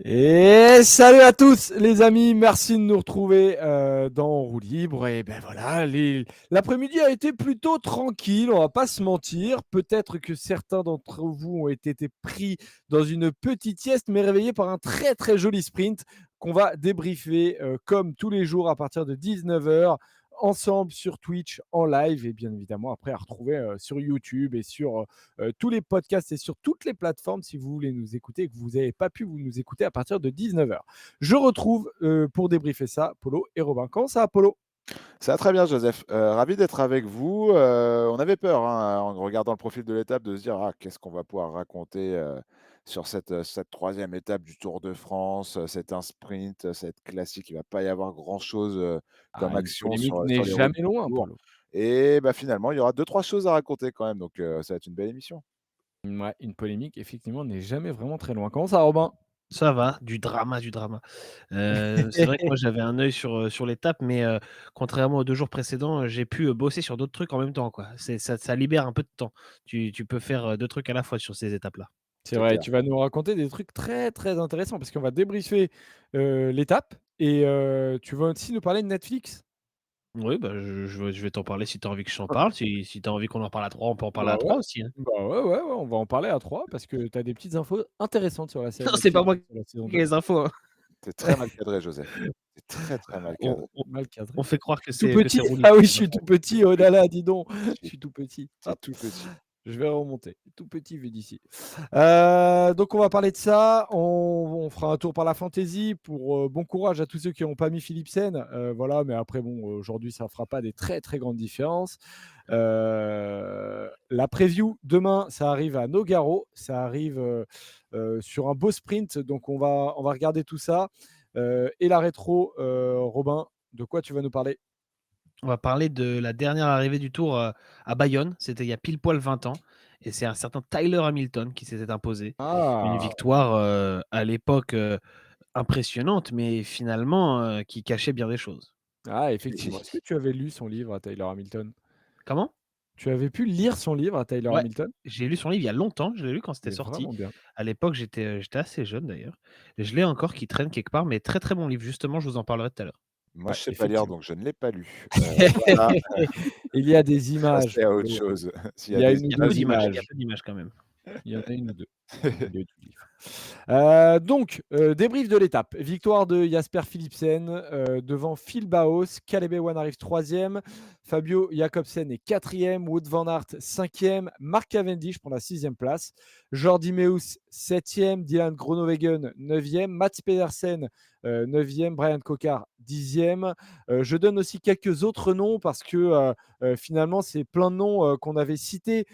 Et salut à tous les amis, merci de nous retrouver dans Roue Libre. Et ben voilà, l'après-midi a été plutôt tranquille, on va pas se mentir. Peut-être que certains d'entre vous ont été pris dans une petite sieste, mais réveillés par un très très joli sprint qu'on va débriefer comme tous les jours à partir de 19h ensemble sur Twitch en live et bien évidemment après à retrouver sur YouTube et sur tous les podcasts et sur toutes les plateformes si vous voulez nous écouter et que vous n'avez pas pu vous nous écouter à partir de 19h. Je retrouve pour débriefer ça Polo et Robin. Comment ça va Polo? Ça va très bien, Joseph. Ravi d'être avec vous. On avait peur, hein, en regardant le profil de l'étape, de se dire: «Ah, qu'est-ce qu'on va pouvoir raconter, sur cette 3e étape du Tour de France? C'est un sprint, ça va être classique, il va pas y avoir grand-chose, comme Une action polémique sur n'est les routes jamais du loin Tour». Polo. Et bah, finalement, il y aura deux-trois choses à raconter quand même, donc ça va être une belle émission. Ouais, une polémique effectivement n'est jamais vraiment très loin. Comment ça Robin? Ça va, du drama, du drama. C'est vrai que moi j'avais un œil sur l'étape, mais contrairement aux 2 jours précédents, j'ai pu, bosser sur d'autres trucs en même temps, quoi. Ça libère un peu de temps. Tu peux faire, 2 trucs à la fois sur ces étapes-là. C'est C'est vrai, clair. tu vas nous raconter des trucs très très intéressants parce qu'on va débriefer l'étape et tu vas aussi nous parler de Netflix. Oui, bah, je vais t'en parler si tu as envie que je t'en parle. Si tu as envie qu'on en parle à 3, on peut en parler Bah à ouais. 3 aussi, hein. Bah ouais, ouais, ouais, on va en parler à 3 parce que tu as des petites infos intéressantes sur la série Non, c'est pas Netflix moi sur la saison qui ai 2. les infos, hein. C'est très mal cadré, Joseph. C'est très, très mal cadré. On on Mal cadré. on fait croire que Tout c'est petit? roue libre. Ah oui, je Non, suis tout petit, oh là là, dis donc, je C'est suis tout petit. c'est Hop, tout petit. je vais remonter. Tout petit vu d'ici. Donc on va parler de ça, on fera un tour par la fantaisie pour, bon courage à tous ceux qui n'ont pas mis Philipsen, voilà, mais après bon, aujourd'hui ça ne fera pas des très, très grandes différences. La preview demain, ça arrive à Nogaro, ça arrive, sur un beau sprint, donc on va regarder tout ça, et la rétro, Robin, de quoi tu vas nous parler? on va parler de la dernière arrivée du Tour, à Bayonne. C'était il y a pile poil 20 ans et c'est un certain Tyler Hamilton qui s'était imposé. Une Ah! victoire, à l'époque, impressionnante, mais finalement, qui cachait bien des choses. Ah effectivement. Est-ce que tu avais lu son livre à Tyler Hamilton? Comment? Tu avais pu lire son livre à Tyler Ouais, Hamilton? j'ai lu son livre il y a longtemps, je l'ai lu quand Il c'était est sorti. vraiment bien. À l'époque, j'étais assez jeune d'ailleurs. Je l'ai encore qui traîne quelque part, mais très, très bon livre. Justement, je vous en parlerai tout à l'heure. Moi, Ouais, je sais pas lire, effectivement. donc je ne l'ai pas lu. Voilà, Il y a des je suis images, passé à autre Polo. chose. S'il y Il a y a des une ou Il y a 2 peu images, d'images, il y a images. peu d'images quand même. Il y en a une ou 2 au milieu du livre. Débrief de l'étape. Victoire de Jasper Philipsen devant Phil Baos. Caleb Ewan arrive 3e. Fabio Jacobsen est 4e. Wout van Aert 5e. Mark Cavendish pour la 6e place. Jordi Meus 7e. Dylan Groenewegen 9e. Mats Pedersen 9e. Brian Cocard 10e. Je donne aussi quelques autres noms parce que finalement, c'est plein de noms qu'on avait cités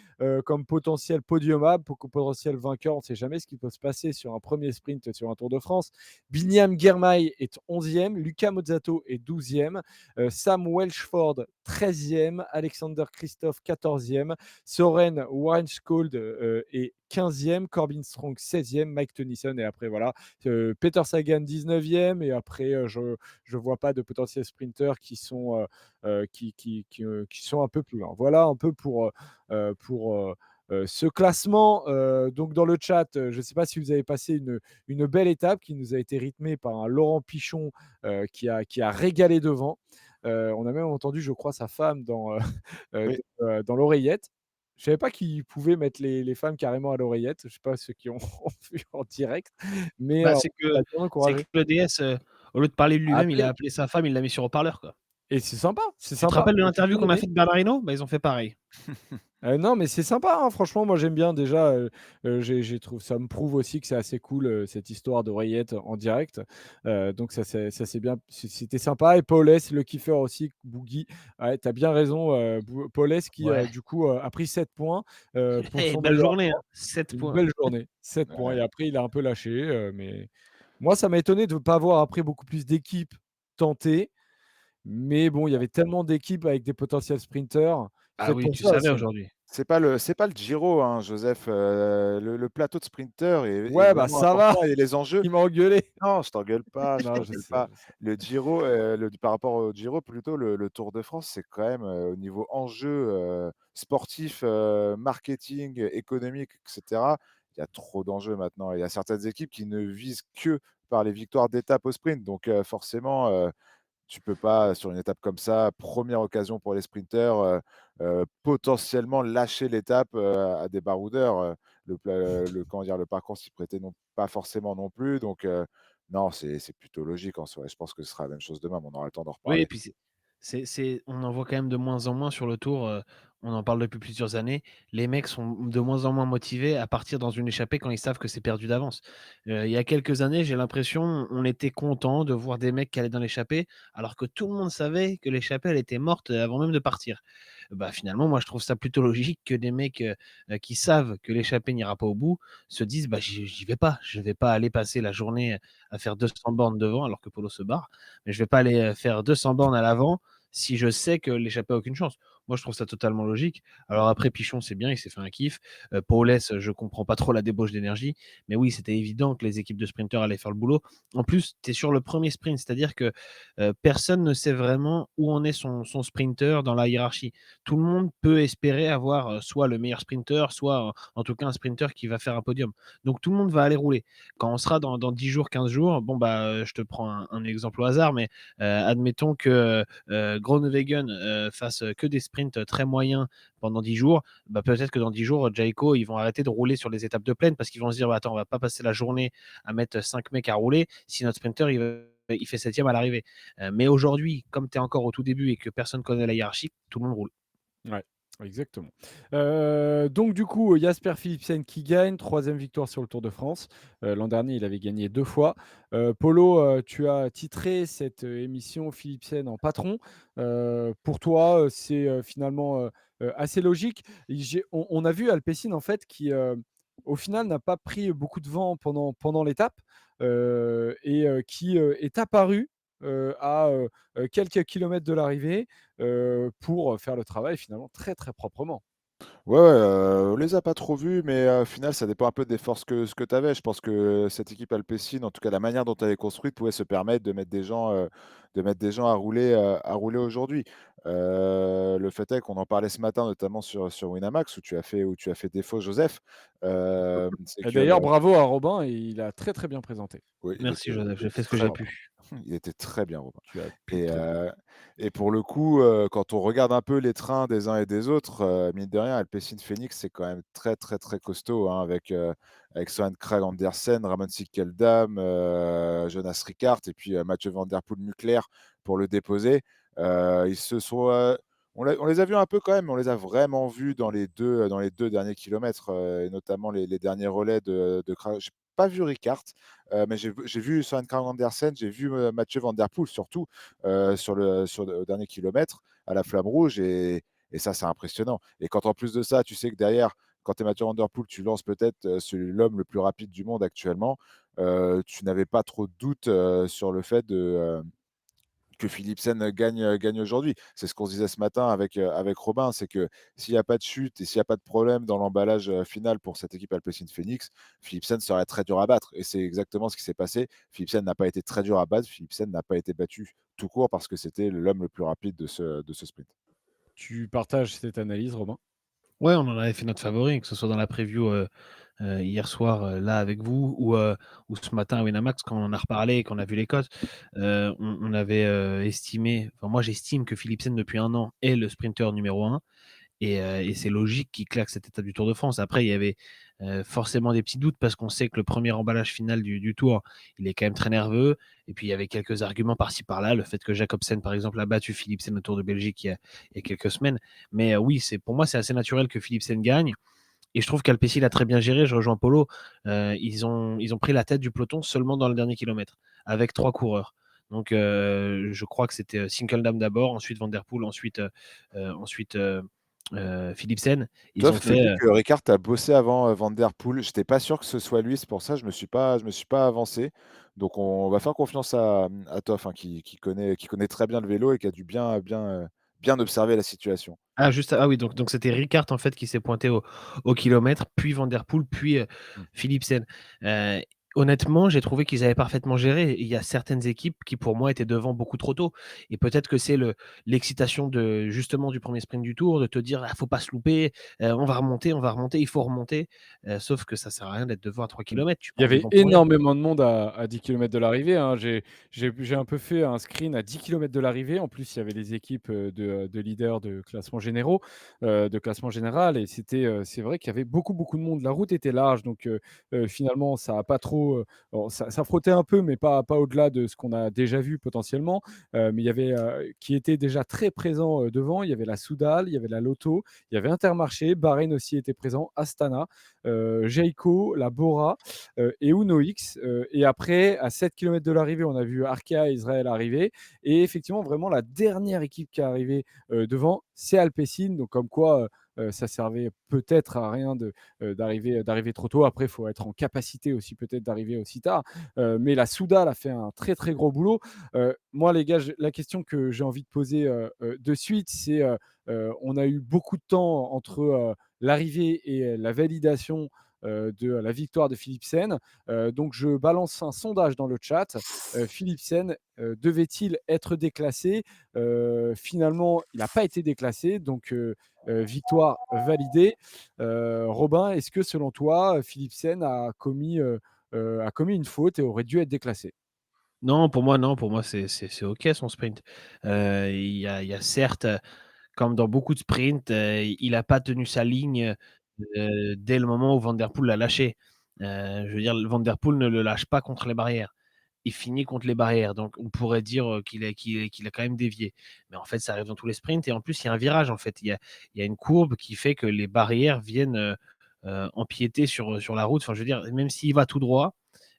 comme potentiel podiumable, potentiel vainqueur. On ne sait jamais ce qui peut se passer sur un premier sprint sur un Tour de France. Binyam Girmay est 11e, Luca Mozzato est 12e, Sam Welshford 13e, Alexander Christophe 14e, Soren Warnskold est 15e, Corbin Strong 16e, Mike Tennyson et après voilà, Peter Sagan 19e et après je ne vois pas de potentiels sprinters qui sont, qui sont un peu plus loin. Voilà un peu pour ce classement. Donc dans le chat, je ne sais pas si vous avez passé une belle étape qui nous a été rythmée par un Laurent Pichon qui a régalé devant. On a même entendu, je crois, sa femme oui. dans l'oreillette. Je ne savais pas qu'il pouvait mettre les femmes carrément à l'oreillette. Je ne sais pas ceux qui ont vu en direct, mais Bah, on l'a bien c'est que encouragé. le DS, au lieu de parler de À lui-même, il a appeler. appelé sa femme, il l'a mis sur haut-parleur, quoi. Et c'est sympa, c'est Tu te sympa. rappelles de Moi, j'ai l'interview bien qu'on a aimé. fait de Bernardino? Bah, ils ont fait pareil. Non, mais c'est sympa, hein, franchement, moi j'aime bien déjà, j'ai trouve ça me prouve aussi que c'est assez cool, cette histoire d'oreillette en direct. Donc ça c'est bien, c'était sympa et Paulès, le kiffeur aussi, Boogie. Ouais, tu as bien raison, Paulès qui, Ouais. du coup, a pris 7 points, pour Eh, son belle meilleur journée, hein, temps. 7 Une points. belle journée, 7 points et Ouais. après il a un peu lâché, mais moi ça m'a étonné de ne pas voir après beaucoup plus d'équipes tenter. Mais bon, il y avait tellement d'équipes avec des potentiels sprinters, Ah faites oui, pour tu ça savais aussi, hein. aujourd'hui. C'est pas le Giro, hein, Joseph, le plateau de sprinters est Ouais, bah, vraiment ça va, important et les enjeux. il m'a engueulé. Non, je t'engueule pas, je Non, je t'engueule sais, pas. je sais. Le Giro, par rapport au Giro plutôt, le Tour de France, c'est quand même, au niveau enjeu, sportif, marketing, économique et cetera, il y a trop d'enjeux maintenant. Il y a certaines équipes qui ne visent que par les victoires d'étape au sprint. Donc forcément, tu peux pas, sur une étape comme ça, première occasion pour les sprinteurs, potentiellement lâcher l'étape, à des baroudeurs. Comment dire? Le parcours s'y prêtait non pas forcément non plus. Donc non, c'est plutôt logique en soi. Je pense que ce sera la même chose demain, mais on aura le temps d'en Oui et reparler. puis on en voit quand même de moins en moins sur le tour, on en parle depuis plusieurs années. Les mecs sont de moins en moins motivés à partir dans une échappée quand ils savent que c'est perdu d'avance. Il y a quelques années, j'ai l'impression, on était content de voir des mecs qui allaient dans l'échappée, alors que tout le monde savait que l'échappée, elle était morte, avant même de partir. Bah, finalement, moi, je trouve ça plutôt logique que des mecs, qui savent que l'échappée n'ira pas au bout, se disent: «Bah, j'y vais pas. Je vais pas aller passer la journée à faire 200 bornes devant», alors que Polo se barre, mais je vais pas aller, faire 200 bornes à l'avant si je sais que l'échappée a aucune chance. Moi, je trouve ça totalement logique. Alors après, Pichon, c'est bien, il s'est fait un kiff. Powless, je comprends pas trop la débauche d'énergie, mais oui, c'était évident que les équipes de sprinteurs allaient faire le boulot. En plus, tu es sur le premier sprint, c'est-à-dire que, personne ne sait vraiment où en est son sprinter dans la hiérarchie. Tout le monde peut espérer avoir, soit le meilleur sprinter, soit, en tout cas un sprinter qui va faire un podium. Donc tout le monde va aller rouler. Quand on sera dans 10 jours, 15 jours, bon, bah, je te prends un exemple au hasard, mais admettons que Groenewegen fasse que des sprints très moyens pendant 10 jours, bah, peut-être que dans 10 jours, Jayco, ils vont arrêter de rouler sur les étapes de plaine parce qu'ils vont se dire, bah, attends, on va pas passer la journée à mettre 5 mecs à rouler si notre sprinter, il fait septième à l'arrivée. Mais aujourd'hui, comme tu es encore au tout début et que personne connaît la hiérarchie, tout le monde roule. Ouais, exactement. Donc du coup, Jasper Philipsen qui gagne, 3e victoire sur le Tour de France. L'an dernier, il avait gagné 2 fois. Polo, tu as titré cette, émission Philipsen en patron. Pour toi, c'est, finalement, assez logique. On a vu Alpecin en fait qui, au final n'a pas pris beaucoup de vent pendant l'étape, et qui, est apparu, à, quelques kilomètres de l'arrivée, pour faire le travail finalement très, très proprement. Ouais, ouais, on les a pas trop vus, mais au final, ça dépend un peu des forces que ce que tu avais. Je pense que cette équipe Alpecin, en tout cas la manière dont elle est construite, pouvait se permettre de mettre des gens à rouler aujourd'hui. Le fait est qu'on en parlait ce matin, notamment sur Winamax, où tu as fait défaut, Joseph. C'est Et que d'ailleurs bravo à Robin, et il a très, très bien présenté. oui, Merci Joseph, il j'ai était fait ce que très j'ai pu. il était très bien, Robin. Tu as pu Et très bien. pour le coup, quand on regarde un peu les trains des uns et des autres, mine de rien, Alpecin Phoenix, c'est quand même très, très, très costaud, hein, avec Søren Kragh Andersen, Ramon Sikkeldam, Jonas Rickard et puis, Mathieu van der Poel Nucléaire pour le déposer. Ils se sont, on les a vus un peu quand même, mais on les a vraiment vus dans les 2 derniers kilomètres, et notamment les derniers relais de Kragh. J'ai pas vu Rickard, mais j'ai vu Søren Kragh Andersen, j'ai vu, Mathieu van der Poel surtout, sur le dernier kilomètre à la flamme rouge, et ça, c'est impressionnant. Et quand en plus de ça, tu sais que derrière, quand tu es Mathieu Van Der Poel, tu lances peut-être l'homme le plus rapide du monde actuellement, tu n'avais pas trop de doute sur le fait que Philipsen gagne aujourd'hui. C'est ce qu'on se disait ce matin avec Robin, c'est que s'il n'y a pas de chute et s'il n'y a pas de problème dans l'emballage final pour cette équipe Alpecin Phoenix, Philipsen serait très dur à battre. Et c'est exactement ce qui s'est passé. Philipsen n'a pas été très dur à battre, Philipsen n'a pas été battu tout court parce que c'était l'homme le plus rapide de ce sprint. Tu partages cette analyse, Robin? Ouais, on en avait fait notre favori, que ce soit dans la preview, hier soir, là avec vous ou ce matin à Winamax quand on en a reparlé et qu'on a vu les cotes. On avait, estimé, enfin moi j'estime que Philipsen depuis un an est le sprinter numéro un. Et c'est logique qu'il claque cette étape du Tour de France. Après, il y avait, forcément des petits doutes parce qu'on sait que le premier emballage final du Tour, il est quand même très nerveux et puis il y avait quelques arguments par-ci par-là. Le fait que Jacobsen, par exemple, a battu Philipsen au Tour de Belgique il y a quelques semaines. Mais, oui, pour moi, c'est assez naturel que Philipsen gagne et je trouve qu'Alpecin l'a très bien géré. Je rejoins Polo. Ils ont pris la tête du peloton seulement dans le dernier kilomètre avec 3 coureurs. Donc, je crois que c'était, Sinkeldam d'abord, ensuite Van der Poel, ensuite, Philipsen. Ils ont Sauf j'ai fait, vu que Ricard a bossé avant, Van Der Poel. J'étais pas sûr que ce soit lui, c'est pour ça que je me suis pas avancé. Donc on va faire confiance à Toff, hein, qui connaît très bien le vélo et qui a dû bien observer la situation. ah oui, donc c'était Ricard en fait qui s'est pointé au kilomètre, puis Van der Poel, puis, Mmh. Philipsen. Heu, Honnêtement, j'ai trouvé qu'ils avaient parfaitement géré. Il y a certaines équipes qui, pour moi, étaient devant beaucoup trop tôt et peut-être que c'est l'excitation de justement du premier sprint du Tour, de te dire: «Ah, faut pas se louper, on va remonter, il faut remonter», sauf que ça sert à rien d'être devant à 3 Mmh. kilomètres, tu Il y prends du avait vent pour rien. énormément de monde à 10 kilomètres de l'arrivée, hein. J'ai un peu fait un screen à 10 kilomètres de l'arrivée. En plus, il y avait les équipes, de leaders de classement généraux, de classement général et c'est vrai qu'il y avait beaucoup, beaucoup de monde. La route était large donc finalement ça a pas trop, bon ça frottait un peu mais pas au-delà de ce qu'on a déjà vu potentiellement. Mais il y avait, qui était déjà très présent, devant, il y avait la Soudal, il y avait la Lotto, il y avait Intermarché, Bahreïn aussi était présent, Astana, Jayco, la Bora, et Uno X. Et après, à 7 kilomètres de l'arrivée, on a vu Arkea et Israël arriver. Et effectivement, vraiment, la dernière équipe qui est arrivée devant, c'est Alpecin. Donc, comme quoi, ça servait peut-être à rien d'arriver trop tôt. Après, il faut être en capacité aussi peut-être d'arriver aussi tard. Mais la Soudal a fait un très très gros boulot. Moi, les gars, la question que j'ai envie de poser de suite, c'est on a eu beaucoup de temps entre l'arrivée et la validation de la victoire de Philipsen. Donc je balance un sondage dans le chat. Philipsen devait-il être déclassé? Finalement, il n'a pas été déclassé, donc victoire validée. Robin, est-ce que selon toi, Philipsen a commis une faute et aurait dû être déclassé? Non, pour moi, non, pour moi, c'est OK son sprint. Il y a certes, comme dans beaucoup de sprints, il a pas tenu sa ligne, dès le moment où Van der Poel l'a lâché. Je veux dire, Van der Poel ne le lâche pas contre les barrières. Il finit contre les barrières, donc on pourrait dire, qu'il a quand même dévié. Mais en fait, ça arrive dans tous les sprints et en plus, il y a un virage, en fait. Il y a une courbe qui fait que les barrières viennent, empiéter sur la route. Enfin, je veux dire, même s'il va tout droit,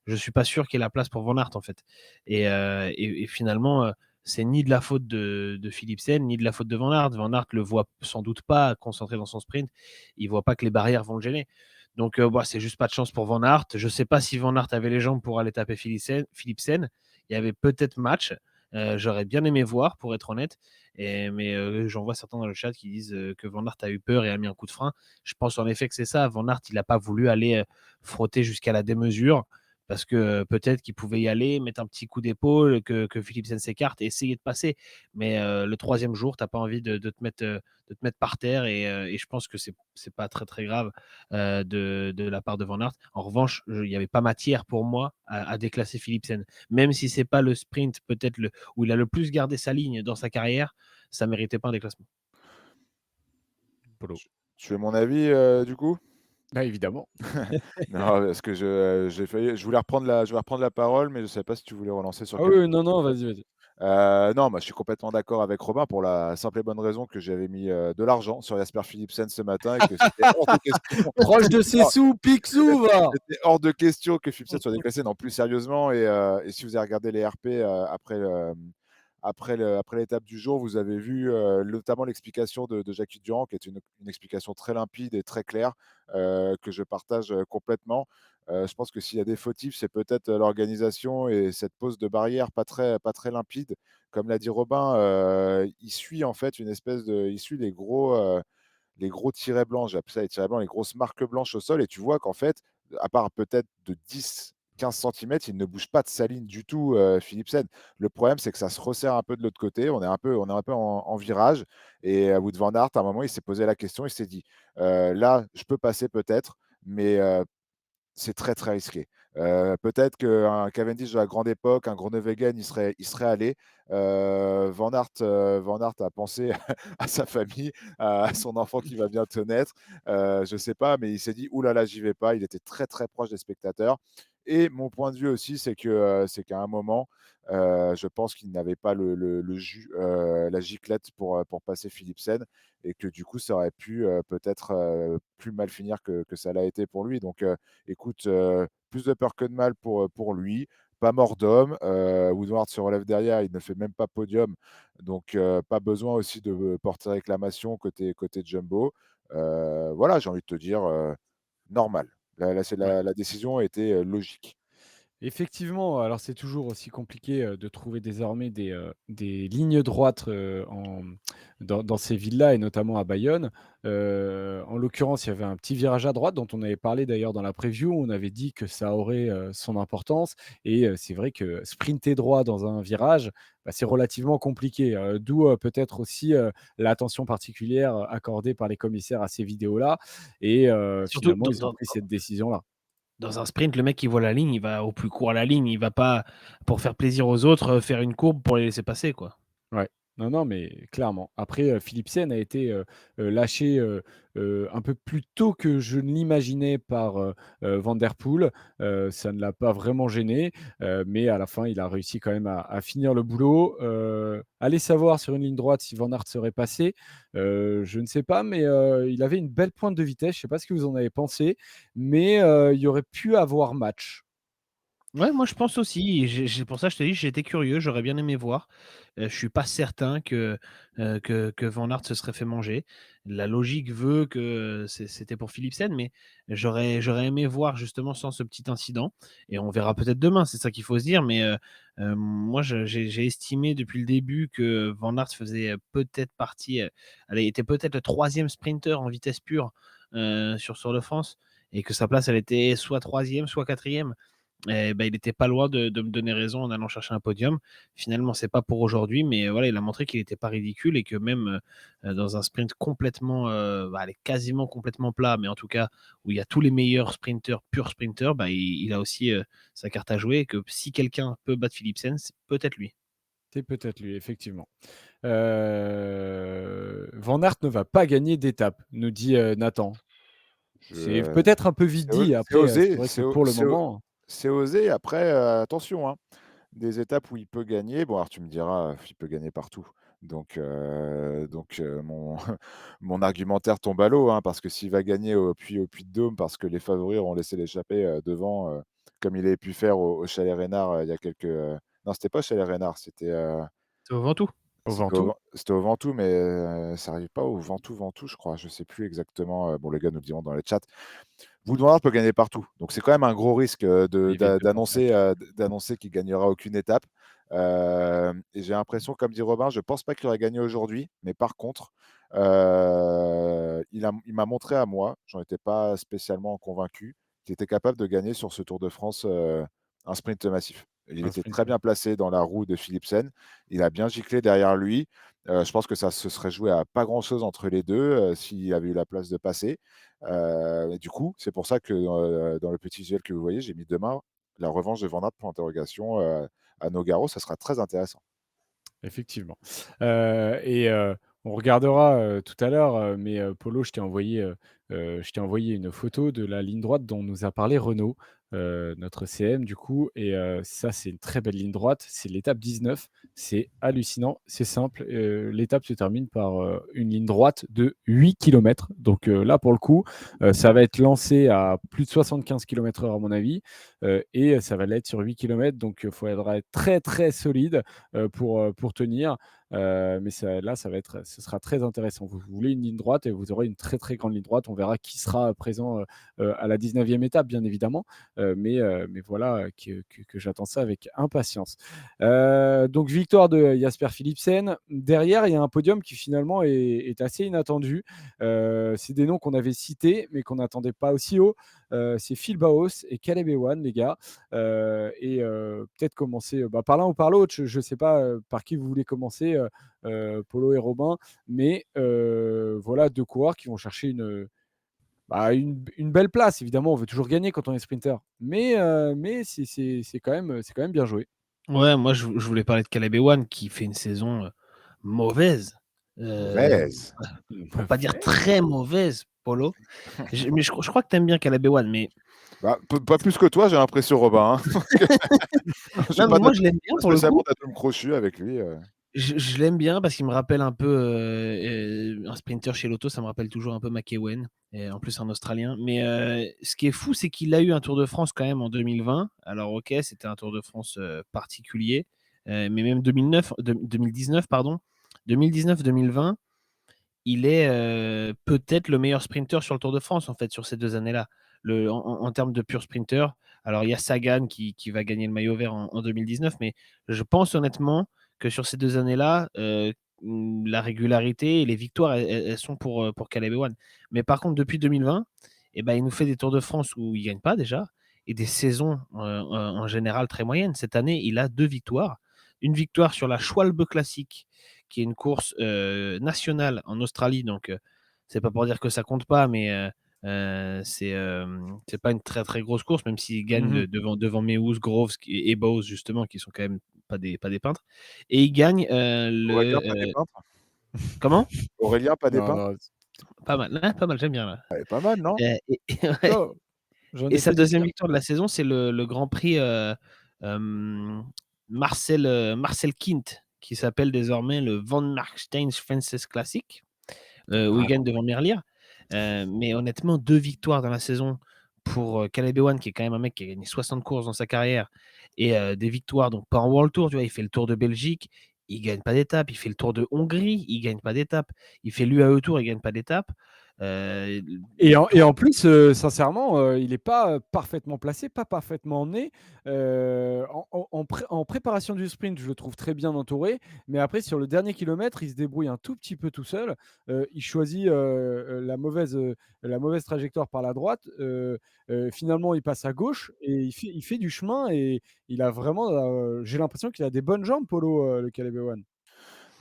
je suis pas sûr qu'il y ait la place pour Van Aert, en fait. Et finalement, c'est ni de la faute de Philipsen, ni de la faute de Van Aert. Van Aert le voit sans doute pas concentré dans son sprint. Il voit pas que les barrières vont le gêner. Donc, bah, c'est juste pas de chance pour Van Aert. Je sais pas si Van Aert avait les jambes pour aller taper Philipsen. Il y avait peut-être match. J'aurais bien aimé voir, pour être honnête. Mais j'en vois certains dans le chat qui disent que Van Aert a eu peur et a mis un coup de frein. Je pense en effet que c'est ça. Van Aert, il n'a pas voulu aller frotter jusqu'à la démesure parce que peut-être qu'il pouvait y aller, mettre un petit coup d'épaule, que Philipsen s'écarte et essayer de passer. Mais le troisième jour, tu n'as pas envie de te mettre par terre et je pense que c'est pas très très grave de la part de Van Aert. En revanche, il n'y avait pas matière pour moi à déclasser Philipsen. Même si c'est pas le sprint peut-être où il a le plus gardé sa ligne dans sa carrière, ça méritait pas un déclassement. Polo. Tu veux mon avis, du coup? Bah, évidemment. Non, parce que je voulais reprendre la parole, mais je ne savais pas si tu voulais relancer sur Ah quelque oui, non, non, vas-y, vas-y. Non, moi, je suis complètement d'accord avec Robin pour la simple et bonne raison que j'avais mis, de l'argent sur Jasper Philipsen ce matin et que c'était hors de question Proche de ses sous, Picsou, va! c'était hors de question que Philipsen soit déclassé. Non, plus sérieusement et si vous avez regardé les RP, après l'étape du jour, vous avez vu, notamment l'explication de Jackie Durand qui est une explication très limpide et très claire, que je partage, complètement. Je pense que s'il y a des fautifs, c'est peut-être, l'organisation et cette pose de barrière pas très limpide. Comme l'a dit Robin, il suit en fait une espèce de il suit les gros tirets blancs, j'appelle ça les tirets blancs, les grosses marques blanches au sol et tu vois qu'en fait, à part peut-être de 10-15 centimètres, il ne bouge pas de sa ligne du tout, Philipsen. Le problème, c'est que ça se resserre un peu de l'autre côté, on est un peu en virage et Wout van Aert, à un moment, il s'est posé la question, il s'est dit: «Là, je peux passer peut-être, mais c'est très, très risqué. Peut-être qu'un Cavendish de la grande époque, un Groenewegen, il serait allé. Van Aert a pensé à sa famille, à son enfant qui va bientôt naître. Je ne sais pas, mais il s'est dit: «Ouh là là, j'y vais pas». Il était très, très proche des spectateurs et mon point de vue aussi, c'est qu'à un moment, je pense qu'il n'avait pas le jus, la giclette pour passer Philipsen et que du coup, ça aurait pu, peut-être, plus mal finir que ça l'a été pour lui. Donc, écoute, plus de peur que de mal pour lui. Pas mort d'homme. Woodward se relève derrière, il ne fait même pas podium. Donc, pas besoin aussi de porter réclamation côté Jumbo. Voilà, j'ai envie de te dire, normal. La Ouais. décision était, logique. Effectivement, alors c'est toujours aussi compliqué, de trouver désormais des lignes droites, dans ces villes-là et notamment à Bayonne. En l'occurrence, il y avait un petit virage à droite dont on avait parlé d'ailleurs dans la preview. On avait dit que ça aurait, son importance et c'est vrai que sprinter droit dans un virage, bah, c'est relativement compliqué, d'où, peut-être aussi, l'attention particulière accordée par les commissaires à ces vidéos-là et Surtout finalement, ils ont pris cette décision-là. dans un sprint, le mec qui voit la ligne, il va au plus court à la ligne, il va pas pour faire plaisir aux autres, faire une courbe pour les laisser passer, quoi. Ouais. Non, non, mais clairement. Après, Philipsen a été, lâché, un peu plus tôt que je ne l'imaginais par, Van der Poel. Ça ne l'a pas vraiment gêné, mais à la fin, il a réussi quand même à finir le boulot. Allez savoir sur une ligne droite si Van Aert serait passé, je ne sais pas, mais, il avait une belle pointe de vitesse. Je ne sais pas ce que vous en avez pensé, mais, il y aurait pu avoir match. Ouais, moi je pense aussi. J'ai pour ça je te dis, j'étais curieux, j'aurais bien aimé voir. Je suis pas certain que Van Aert se serait fait manger. La logique veut que c'était pour Philipsen, mais j'aurais aimé voir justement sans ce petit incident et on verra peut-être demain, c'est ça qu'il faut se dire. Mais, moi j'ai estimé depuis le début que Van Aert faisait, peut-être partie, allez, était peut-être le 3e sprinter en vitesse pure, sur Tour de France et que sa place elle était soit 3e, soit 4e. Et bah, il était pas loin de me donner raison en allant chercher un podium. Finalement, c'est pas pour aujourd'hui, mais voilà, il a montré qu'il était pas ridicule et que même, dans un sprint complètement, allez, quasiment complètement plat, mais en tout cas où il y a tous les meilleurs sprinters, purs sprinters, bah, il a aussi, sa carte à jouer et que si quelqu'un peut battre Philipsen, c'est peut-être lui. C'est peut-être lui, effectivement. Van Aert ne va pas gagner d'étape, nous dit, Nathan. C'est Je peut-être un peu vite dit. c'est Après, c'est osé, vrai que pour le moment, c'est osé. Après, attention, hein, des étapes où il peut gagner, bon alors tu me diras, il peut gagner partout. Mon mon argumentaire tombe à l'eau, hein, parce que s'il va gagner au Puy-de-Dôme parce que les favoris auront laissé l'échappée, devant, comme il avait pu faire au Chalet Reynard, il y a quelques, non c'était pas Chalet Reynard, C'est au Ventoux. au Ventoux. C'était au Ventoux, mais ça arrive pas au Ventoux, je crois, je sais plus exactement, bon les gars nous le diront dans le chat. Wout van Aert peut gagner partout, donc c'est quand même un gros risque, Évidemment, bien sûr. d'annoncer qu'il gagnera aucune étape, et j'ai l'impression, comme dit Robin, je pense pas qu'il aurait gagné aujourd'hui, mais par contre, il m'a montré à moi, j'en étais pas spécialement convaincu, qu'il était capable de gagner sur ce Tour de France, un sprint massif. Il Un était très sprinter. bien placé dans la roue de Philipsen, il a bien giclé derrière lui, je pense que ça se serait joué à pas grand chose entre les 2, s'il avait eu la place de passer. Et du coup, c'est pour ça que, dans le petit visuel que vous voyez, j'ai mis demain la revanche de Van Aert pour interrogation, à Nogaro, ça sera très intéressant. Effectivement. Et on regardera, tout à l'heure, mais Polo, je t'ai envoyé une photo de la ligne droite dont nous a parlé Renaud, notre CM du coup et ça, c'est une très belle ligne droite. C'est l'étape 19. C'est hallucinant, c'est simple, l'étape se termine par, une ligne droite de 8 kilomètres. Donc là, pour le coup, ça va être lancé à plus de 75 kilomètres/h à mon avis, et ça va l'être sur 8 kilomètres. Donc il faudra être très, très solide pour tenir. Mais là, ce sera très intéressant. Vous voulez une ligne droite et vous aurez une très très grande ligne droite. On verra qui sera présent à la 19e étape, bien évidemment. Mais voilà que j'attends ça avec impatience. Donc, victoire de Jasper Philipsen. Derrière, il y a un podium qui finalement est assez inattendu. C'est des noms qu'on avait cités, mais qu'on n'attendait pas aussi haut. C'est Phil Baos et Caleb Ewan, les gars. Peut-être commencer par l'un ou par l'autre. Je ne sais pas par qui vous voulez commencer, Polo et Robin, mais voilà deux coureurs qui vont chercher une belle place. Évidemment, on veut toujours gagner quand on est sprinter, mais c'est quand même bien joué. Ouais, moi je voulais parler de Caleb Ewan qui fait une saison, mauvaise, heu, Mauvaise. pour pas dire très mauvaise, Polo. Mais je crois que tu aimes bien Caleb Ewan, mais Bah, pas plus que toi, j'ai l'impression, Robin, hein. J'ai non, mais pas moi je l'aime bien pour le spécialement coup. d'atome crochu avec lui. Je l'aime bien parce qu'il me rappelle un peu, un sprinter chez Lotto, ça me rappelle toujours un peu McEwen et en plus un Australien. Mais, ce qui est fou, c'est qu'il a eu un Tour de France quand même en 2020. Alors OK, c'était un Tour de France, particulier, mais même 2019 pardon. 2019-2020, il est, peut-être le meilleur sprinter sur le Tour de France en fait, sur ces 2 années-là. En termes de pur sprinter, Alors, il y a Sagan qui va gagner le maillot vert en 2019, mais je pense honnêtement que sur ces 2 années-là, la régularité et les victoires, elles sont pour Caleb Ewan. Mais par contre, depuis 2020, eh ben, il nous fait des Tours de France où il gagne pas déjà et des saisons, en général très moyennes. Cette année, il a 2 victoires. Une victoire sur la Schwalbe Classic, qui est une course, nationale en Australie, donc c'est pas pour dire que ça compte pas, mais c'est pas une très, très grosse course, même s'il gagne Mmh. devant Meeus, Groves et Bowes justement, qui sont quand même pas des peintres. Et il gagne, Aurélien, pas des peintres? comment? Aurélien, pas des Non, peintres? non, Pas mal, hein, pas mal, j'aime bien là. Elle est pas mal, non? Et ouais. non, j'en Et ai sa fait des deuxième pires. victoire de la saison, c'est le Grand Prix, hem, Marcel Kint, qui s'appelle désormais le Van Markstein Fences Classic, où il Ah, gagne devant Merlier. Mais honnêtement, 2 victoires dans la saison pour, Caleb Ewan, qui est quand même un mec qui a gagné 60 courses dans sa carrière et des victoires, donc pas en World Tour, tu vois? Il fait le Tour de Belgique, il gagne pas d'étape. Il fait le Tour de Hongrie, il gagne pas d'étape. Il fait l'UAE Tour, il gagne pas d'étape. Heu, Et en plus, sincèrement, il n'est pas parfaitement placé, pas parfaitement emmené. En préparation du sprint, je le trouve très bien entouré, mais après sur le dernier kilomètre, il se débrouille un tout petit peu tout seul. Il choisit, la mauvaise trajectoire par la droite. Finalement, il passe à gauche et il fait du chemin et il a vraiment, j'ai l'impression qu'il a des bonnes jambes, Polo, le Caleb Ewan.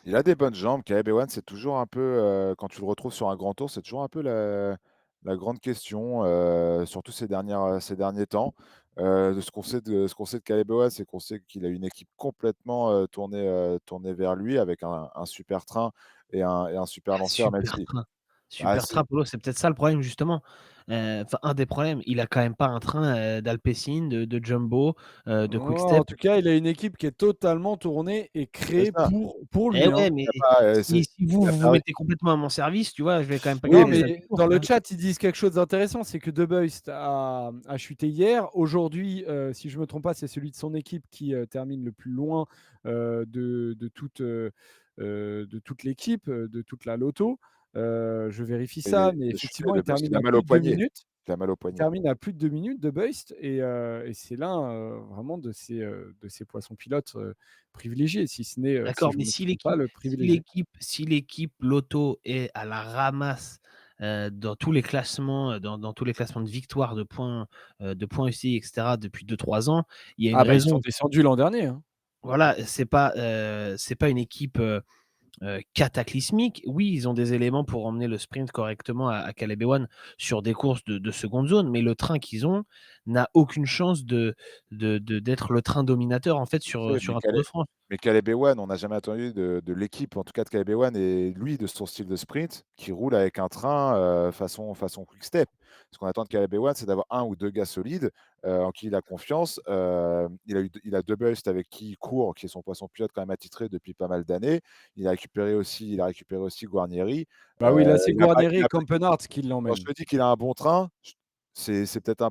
il a des bonnes jambes. Caleb Ewan, c'est toujours un peu, quand tu le retrouves sur un grand tour, c'est toujours un peu la grande question, surtout ces derniers temps. De ce qu'on sait de Caleb Ewan, c'est qu'on sait qu'il a une équipe complètement, tournée vers lui avec un super train et un super Ah, lanceur, même super si train. ah Super c'est train, Polo, c'est peut-être ça le problème justement. Enfin, un des problèmes, il a quand même pas un train, d'Alpecin, de Jumbo, de Oh, en Quick-Step. tout cas, il a une équipe qui est totalement tournée et c'est créée ça. pour Eh lui, hein. ouais, mais Il a pas, si vous il a vous perdu mettez complètement à mon service, tu vois, je vais quand même pas oui, Non, gagner mais sa mais course, dans le hein. chat, ils disent quelque chose d'intéressant, c'est que De Beust a chuté hier. Aujourd'hui, si je ne me trompe pas, c'est celui de son équipe qui termine le plus loin de toute l'équipe, de toute la loto. Je vérifie ça, mais il a chuté effectivement, de il parce termine qu'il a à mal plus au de 2 poignet. minutes. Il a mal au Il poignet. termine à plus de 2 minutes de Beust et c'est l'un vraiment de ces poissons pilotes privilégiés, si ce n'est, si D'accord, je mais ne me trompe pas, le si privilégié. l'équipe si l'équipe Lotto est à la ramasse, dans tous les classements, dans tous les classements de victoires, de points UCI et cetera depuis 2-3 ans, il y a une Ah bah, ils sont raison. descendus l'an dernier, hein. Voilà, c'est pas une équipe, cataclysmique. Oui, ils ont des éléments pour emmener le sprint correctement à Caleb Ewan sur des courses de seconde zone, mais le train qu'ils ont n'a aucune chance d'être le train dominateur, en fait, Je sais, sur un Tour de France. mais Caleb Ewan, on n'a jamais attendu de l'équipe, en tout cas de Caleb Ewan et lui, de son style de sprint, qui roule avec un train, façon quick step. Ce qu'on attend de Caleb Ewan, c'est d'avoir un ou 2 gars solides, en qui il a confiance. Il a De Beust avec qui il court, qui est son poisson pilote quand même attitré depuis pas mal d'années. Il a récupéré aussi Guarnieri. Bah oui, là, c'est Il a pas Guarneri il et a pas Campenard qui Quand je l'emmènent. te dis qu'il a un bon train, c'est peut-être un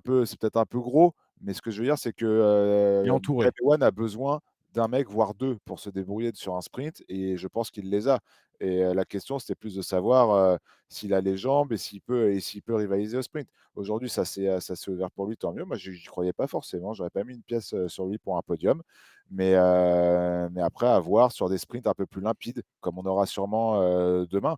peu gros, mais ce que je veux dire, c'est que, Il est entouré. Caleb Ewan a besoin d'un mec, voire 2, pour se débrouiller sur un sprint et je pense qu'il les a et la question, c'était plus de savoir, s'il a les jambes et s'il peut rivaliser au sprint. Aujourd'hui, ça s'est ouvert pour lui, tant mieux. Moi, j'y croyais pas forcément, j'aurais pas mis une pièce, sur lui pour un podium, mais après à voir sur des sprints un peu plus limpides, comme on aura sûrement, demain,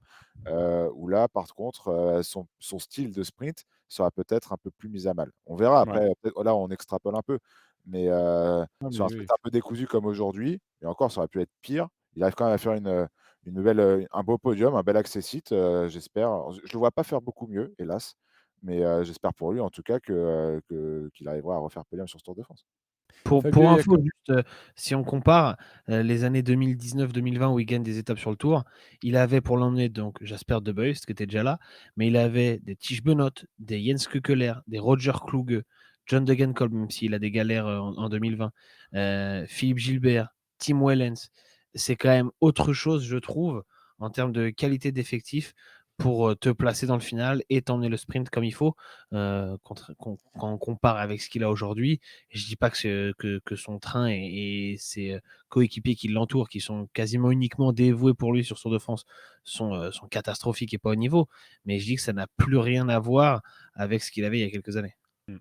où là, par contre, son style de sprint sera peut-être un peu plus mis à mal. On verra Ouais. après, peut-être là, on extrapole un peu, mais Ah sur un mais sprint oui. un peu décousu comme aujourd'hui et encore ça aurait pu être pire, il arrive quand même à faire un beau podium, un bel accessit, j'espère. Alors je le vois pas faire beaucoup mieux, hélas, mais j'espère pour lui en tout cas qu'il arrivera à refaire podium sur ce Tour de France. Pour Fabio info, Jacob juste, si on compare, les années 2019-2020 où il gagne des étapes sur le Tour, il avait pour l'emmener donc Jasper De Beust qui était déjà là, mais il avait des Tiesj Benoot, des Jens Keukeler, des Roger Kluge, John Degenkolb, même s'il a des galères, en 2020, Philippe Gilbert, Tim Wellens. C'est quand même autre chose, je trouve, en termes de qualité d'effectif pour, te placer dans le final et t'emmener le sprint comme il faut, quand on compare avec ce qu'il a aujourd'hui. Je dis pas que son train et ses, coéquipiers qui l'entourent, qui sont quasiment uniquement dévoués pour lui sur ce Tour de France, sont catastrophiques et pas au niveau, mais je dis que ça n'a plus rien à voir avec ce qu'il avait il y a quelques années. Mmh.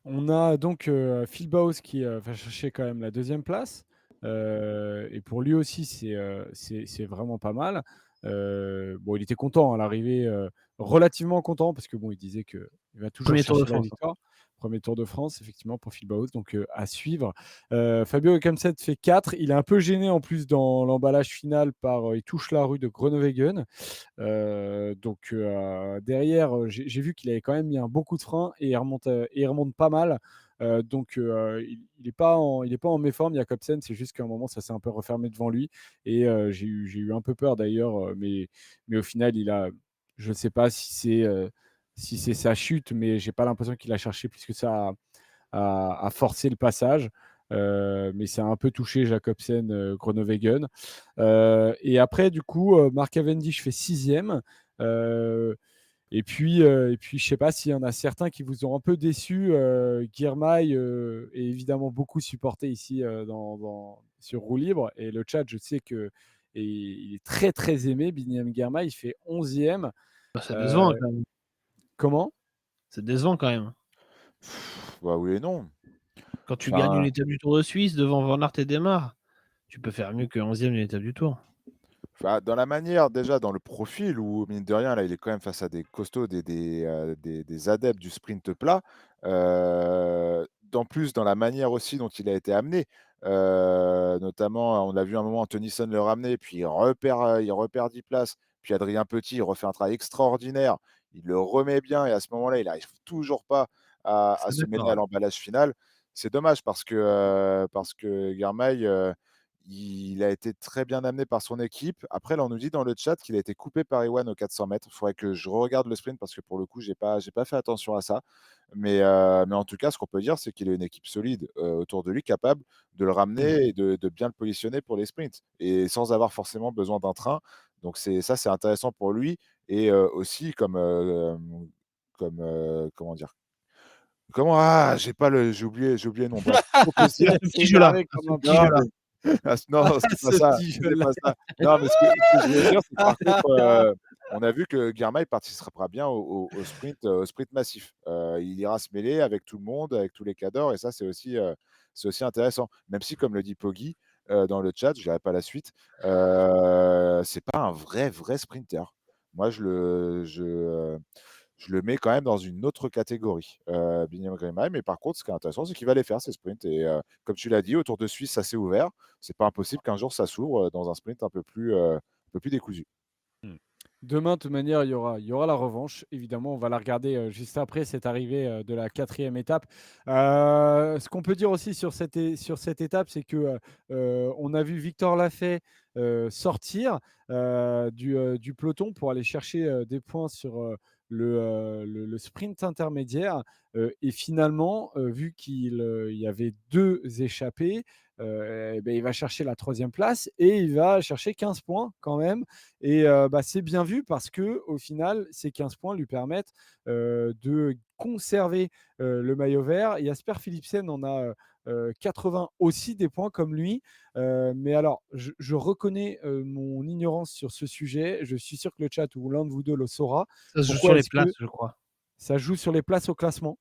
On a donc Phil Bowes qui va chercher quand même la deuxième place. Et pour lui aussi, c'est vraiment pas mal. Bon, il était content à l'arrivée, relativement content, parce que bon, il disait qu'il va toujours Premier Tour de chercher la France. victoire. Premier Tour de France, effectivement, pour Phil Bowes, donc à suivre. Fabio Hockensen fait 4. Il est un peu gêné en plus dans l'emballage final il touche la rue de Groenewegen. Donc derrière, j'ai vu qu'il avait quand même mis un bon coup de frein et il remonte pas mal. Donc il n'est pas en méforme, Jacobsen. C'est juste qu'à un moment, ça s'est un peu refermé devant lui. Et j'ai eu un peu peur d'ailleurs. Mais au final, je ne sais pas si c'est sa chute, mais j'ai pas l'impression qu'il a cherché plus que ça à forcer le passage. Mais ça a un peu touché Jacobsen, Groenewegen. Et après, du coup, Mark Cavendish fait sixième. Et puis, je ne sais pas s'il y en a certains qui vous ont un peu déçu. Girmay est évidemment beaucoup supporté ici sur roue libre. Et le chat, je sais il est très, très aimé. Biniam Girmay, il fait 11e. Bah, c'est décevant Euh, quand même. comment C'est décevant quand même. Bah oui et non. Quand tu gagnes une Enfin, étape du Tour de Suisse devant Van Aert et Demar, tu peux faire mieux que 11e d'une étape du Tour. dans la manière, déjà, dans le profil où, mine de rien, là, il est quand même face à des costauds, des adeptes du sprint plat. En plus, dans la manière aussi dont il a été amené. Notamment, on l'a vu un moment, Tennyson le ramener, puis il repère 10 places. Puis Adrien Petit, il refait un travail extraordinaire. Il le remet bien et à ce moment-là, il n'arrive toujours pas à C'est se mêler d'accord, à ouais. l'emballage final. C'est dommage parce que Girmay, il a été très bien amené par son équipe. Après, là, on nous dit dans le chat qu'il a été coupé par Ewan aux 400 mètres. Il faudrait que je regarde le sprint parce que pour le coup, j'ai pas fait attention à ça. Mais en tout cas, ce qu'on peut dire, c'est qu'il a une équipe solide autour de lui, capable de le Mmh. ramener et de bien le positionner pour les sprints et sans avoir forcément besoin d'un train. Donc, c'est intéressant pour lui et aussi comment dire. J'ai oublié le nom. Bref, pour plaisir. Ce Il s'est petit jeu-là, énervé comme un petit Non, jeu-là. mais non, c'est pas ce ça, petit c'était jeu-là. pas ça. Non, mais ce que je voulais dire, c'est que par contre, on a vu que Girmay participera bien au sprint massif. Il ira se mêler avec tout le monde, avec tous les cadors et ça, c'est aussi intéressant. Même si, comme le dit Poggy, dans le chat, je dirai pas la suite, c'est pas un vrai, vrai sprinter. Moi, je le mets quand même dans une autre catégorie, Biniam Girmay. Mais par contre, ce qui est intéressant, c'est qu'il va les faire, ces sprints et comme tu l'as dit, autour de Suisse, ça s'est ouvert. C'est pas impossible qu'un jour ça s'ouvre dans un sprint un peu plus décousu. Mmh. Demain, de toute manière, il y aura la revanche. Évidemment, on va la regarder juste après cette arrivée de la quatrième étape. Ce qu'on peut dire aussi sur cette étape, c'est que on a vu Victor Lafay sortir du peloton pour aller chercher des points sur le sprint intermédiaire. Et finalement, vu qu'il y avait deux échappés, eh ben, il va chercher la troisième place et il va chercher 15 points quand même. Et c'est bien vu parce que au final, ces 15 points lui permettent de conserver le maillot vert. Jasper Philipsen en a 80 aussi des points comme lui. Mais alors, je reconnais mon ignorance sur ce sujet. Je suis sûr que le chat ou l'un de vous deux le saura. Ça se joue sur Pourquoi les est-ce que places, je crois. ça joue sur les places au classement?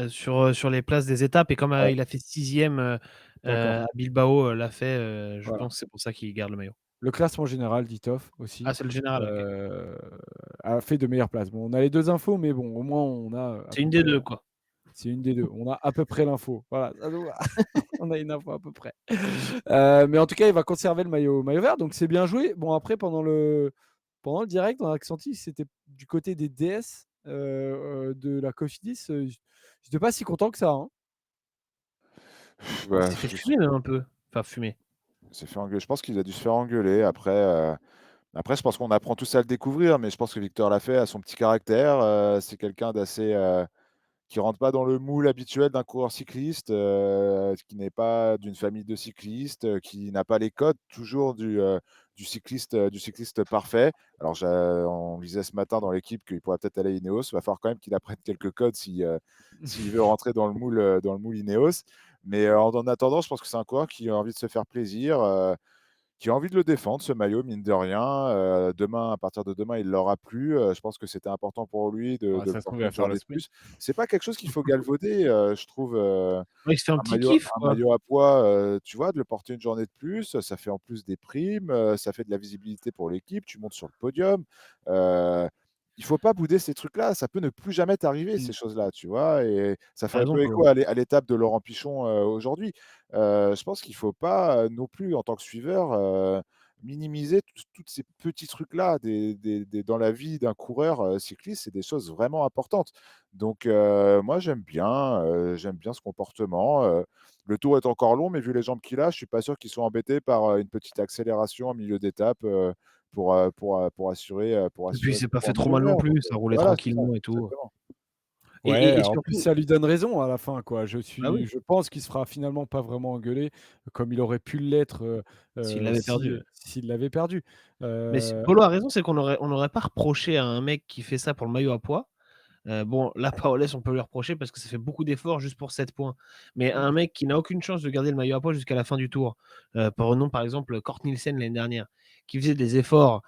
Sur les places des étapes et comme, Ouais, il a fait 6e, d'accord. à Bilbao, Lafay, je Voilà. pense que c'est pour ça qu'il garde le maillot. Le classement général d'Itoff Ah, aussi c'est le général, OK. euh, a fait de meilleures places. Bon, on a les deux infos, mais bon, au moins on a à C'est peu une des près. 2 quoi. C'est une des deux. On a à peu près l'info. Voilà, on a une info à peu près. Mais en tout cas, il va conserver le maillot vert, donc c'est bien joué. Bon, après, pendant le direct, on a senti que c'était du côté des DS de la Cofidis. Je n'étais pas si content que ça, hein. Il Bah, s'est fait fumer même un peu. Enfin fumer. je pense qu'il a dû se faire engueuler. Après, je pense qu'on apprend tous à le découvrir, mais je pense que Victor Lafay a son petit caractère. C'est quelqu'un d'assez qui rentre pas dans le moule habituel d'un coureur cycliste, qui n'est pas d'une famille de cyclistes, qui n'a pas les codes toujours du cycliste parfait. Alors, on lisait ce matin dans l'équipe qu'il pourrait peut-être aller à Ineos. Il va falloir quand même qu'il apprenne quelques codes s'il veut rentrer dans le moule Ineos. Mais en attendant, je pense que c'est un coureur qui a envie de se faire plaisir. qui a envie de le défendre, ce maillot, mine de rien. Demain, à partir de demain, il l'aura plus. Je pense que c'était important pour lui Ah, de le ça se trouve, il porter va une faire le journée de sprint. plus. C'est pas quelque chose qu'il faut galvauder, je trouve, Ouais, il se fait un un petit maillot kiff, un quoi. maillot à pois, tu vois, de le porter une journée de plus, ça fait en plus des primes, ça fait de la visibilité pour l'équipe, tu montes sur le podium. Heu, il faut pas bouder ces trucs-là, ça peut ne plus jamais t'arriver Mmh. ces choses-là, tu vois? Et ça Tu fait un raison, peu Polo. écho à l'étape de Laurent Pichon, aujourd'hui. Je pense qu'il faut pas, non plus en tant que suiveur, minimiser toutes ces petits trucs-là dans la vie d'un coureur, cycliste, c'est des choses vraiment importantes. Donc moi j'aime bien ce comportement, le tour est encore long, mais vu les jambes qu'il a, je suis pas sûr qu'il soit embêté par, une petite accélération en milieu d'étape, pour Et puis, il assurer s'est son pas point fait de trop mal non maillot vert, donc plus, ça roulait voilà, c'est ça, tranquillement et tout. exactement. Ouais, Et en plus, surtout ça lui donne raison à la fin, quoi. bah, oui, Je pense qu'il se fera finalement pas vraiment engueuler comme il aurait pu l'être, s'il l'avait perdu, ouais. s'il l'avait perdu. Mais c Heu, Polo a raison, c'est on n'aurait pas reproché à un mec qui fait ça pour le maillot à pois. Bon, là, Paolès, on peut lui reprocher parce que ça fait beaucoup d'efforts juste pour 7 points. Mais un mec qui n'a aucune chance de garder le maillot à pois jusqu'à la fin du tour, prenons par exemple Kort Nielsen l'année dernière, qui faisait des efforts,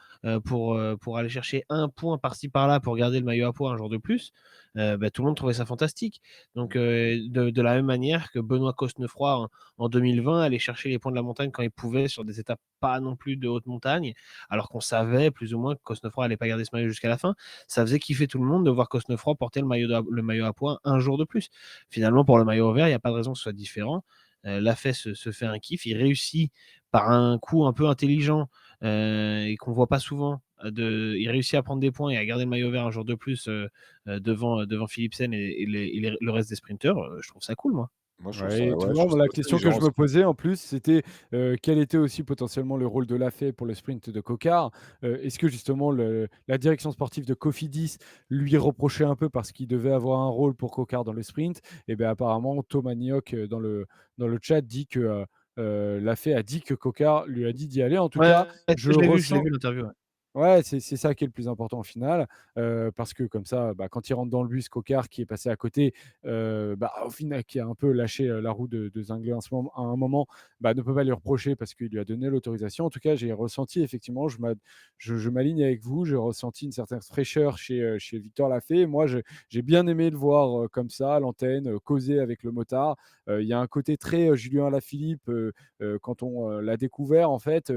pour aller chercher un point par-ci par-là pour garder le maillot à pois un jour de plus, bah, tout le monde trouvait ça fantastique. Donc, de la même manière que Benoît Cosnefroy en 2020 allait chercher les points de la montagne quand il pouvait sur des étapes pas non plus de haute montagne, alors qu'on savait plus ou moins que Cosnefroy allait pas garder ce maillot jusqu'à la fin. Ça faisait kiffer tout le monde de voir Cosnefroy porter le maillot à pois un jour de plus. Finalement, pour le maillot vert, il y a pas de raison que ce soit différent. Lafay se fait un kiff, il réussit par un coup un peu intelligent, et qu'on voit pas souvent, il réussit à prendre des points et à garder le maillot vert un jour de plus, devant Philipsen et le reste des sprinteurs, je trouve ça cool, moi. Moi je trouve ça ouais, tu ouais, je vois, trouve moi, ça la question que intelligent je me aussi. posais en plus, c'était, quel était aussi potentiellement le rôle de Lafay pour le sprint de Coquard? Est-ce que justement la direction sportive de Cofidis lui reprochait un peu parce qu'il devait avoir un rôle pour Coquard dans le sprint? Et bien apparemment Thomas Niok, dans le chat dit que, Lafay a dit que Coquard lui a dit d'y aller. En tout cas, Ouais, je je l'ai ressens vu l'interview, ouais. ouais, c'est ça qui est le plus important au final, parce que comme ça, bah, quand il rentre dans le bus, Coquard qui est passé à côté, bah, au final qui a un peu lâché, la roue de Zinglé à un moment, bah, ne peut pas lui reprocher parce qu'il lui a donné l'autorisation. En tout cas, j'ai ressenti effectivement, je m'aligne avec vous, j'ai ressenti une certaine fraîcheur chez Victor Lafay. Moi, j'ai bien aimé le voir, comme ça à l'antenne, causer avec le motard. Il y a un côté très, Julien Alaphilippe, quand on, l'a découvert en fait,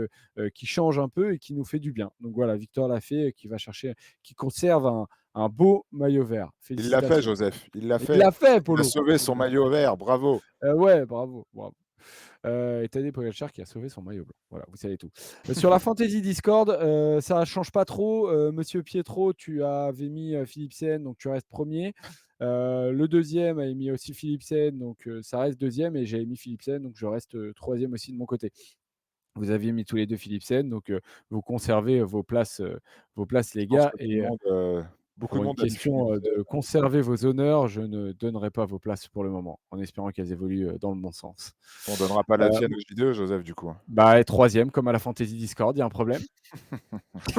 qui change un peu et qui nous fait du bien. Donc voilà, Victor Lafay qui conserve un beau maillot vert. Il l'a fait Félicitations. Joseph, il l'a Il fait. l'a fait, Il a Polo. sauvé son maillot vert, bravo. Ouais, bravo, bravo. Et Tadej Pogacar qui a sauvé son maillot blanc. Voilà, vous savez tout. Sur la Fantasy Discord, ça change pas trop. Monsieur Pietro, tu avais mis Philipsen, donc tu restes premier. Le deuxième a mis aussi Philipsen, donc ça reste deuxième. Et j'avais mis Philipsen, donc je reste troisième aussi de mon côté. Vous aviez mis tous les 2 Philipsen, donc vous conservez vos places Je les pense gars que et beaucoup de pour une monde a mis question, Philipsen. de conserver vos honneurs, je ne donnerai pas vos places pour le moment, en espérant qu'elles évoluent, dans le bon sens. On donnera pas la Heu, tienne au J2 Joseph du coup, hein. bah, et 3 comme à la Fantasy Discord, il y a un problème?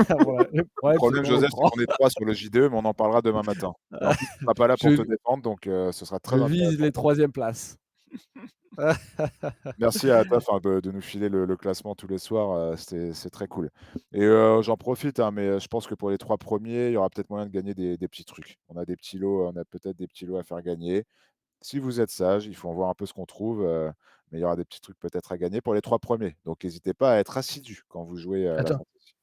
Voilà, le Le problème, c'est problème qu'on le Joseph, c'est prend. qu'on est 3 sur le J2, mais on en parlera demain matin. Et en plus, tu seras pas là pour te Je défendre, donc ce sera je très vise intéressant. les 3e places. Merci à toi, enfin, de nous filer le classement tous les soirs, c'est très cool. Et j'en profite, hein, mais je pense que pour les 3 premiers, il y aura peut-être moyen de gagner des petits trucs. On a peut-être des petits lots à faire gagner. Si vous êtes sage, il faut en voir un peu ce qu'on trouve, mais il y aura des petits trucs peut-être à gagner pour les 3 premiers. Donc n'hésitez pas à être assidus quand vous jouez, à la Attends, fantaisie.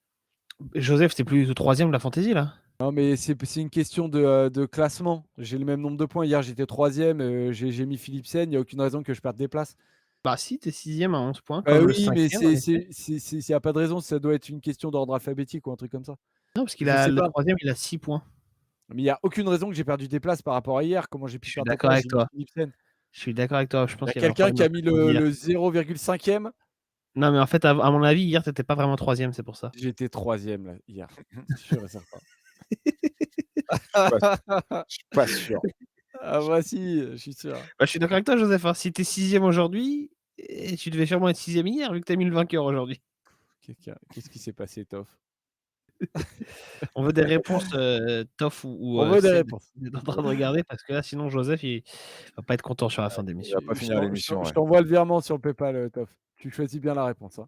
Joseph, tu plus troisième de la fantaisie, là? Non, mais c'est une question de classement. J'ai le même nombre de points. Hier, j'étais 3e, j'ai mis Philipsen, il y a aucune raison que je perde des places. Bah si, tu es 6e à 11 points, Bah comme le oui, mais 5e en effet. il y a pas de raison, ça doit être une question d'ordre alphabétique ou un truc comme ça. Non, parce qu'il Je a sais le pas, 3e, il a 6 points. mais il y a aucune raison que j'ai perdu des places par rapport à hier. Comment j'ai Je pu suis perdre des d'accord places? avec J'ai mis toi. Philipsen. Je suis d'accord avec toi. Je Il y pense a qu'il y avait un quelqu'un problème qui a mis d'alphabétisme hier. le 0,5e. Non, mais en fait, à mon avis, hier, tu étais pas vraiment 3e, c'est pour ça. J'étais 3e là, hier, sûr et certain. Je suis pas je suis pas sûr. Ah bah si, je suis sûr. Bah, je suis d'accord avec toi, Joseph, hein. Si tu es 6e aujourd'hui, et tu devais sûrement être 6e hier, vu que tu as mis le vainqueur aujourd'hui. Qu'est-ce qui s'est passé, Toff? On veut des réponses, Toff ou On veut des Ced, réponses. il est en train de regarder parce que là, sinon Joseph, il va pas être content sur la fin de Il l'émission. va pas finir l'émission, Je ouais. t'envoie le virement sur le PayPal, Toff. Tu choisis bien la réponse, hein.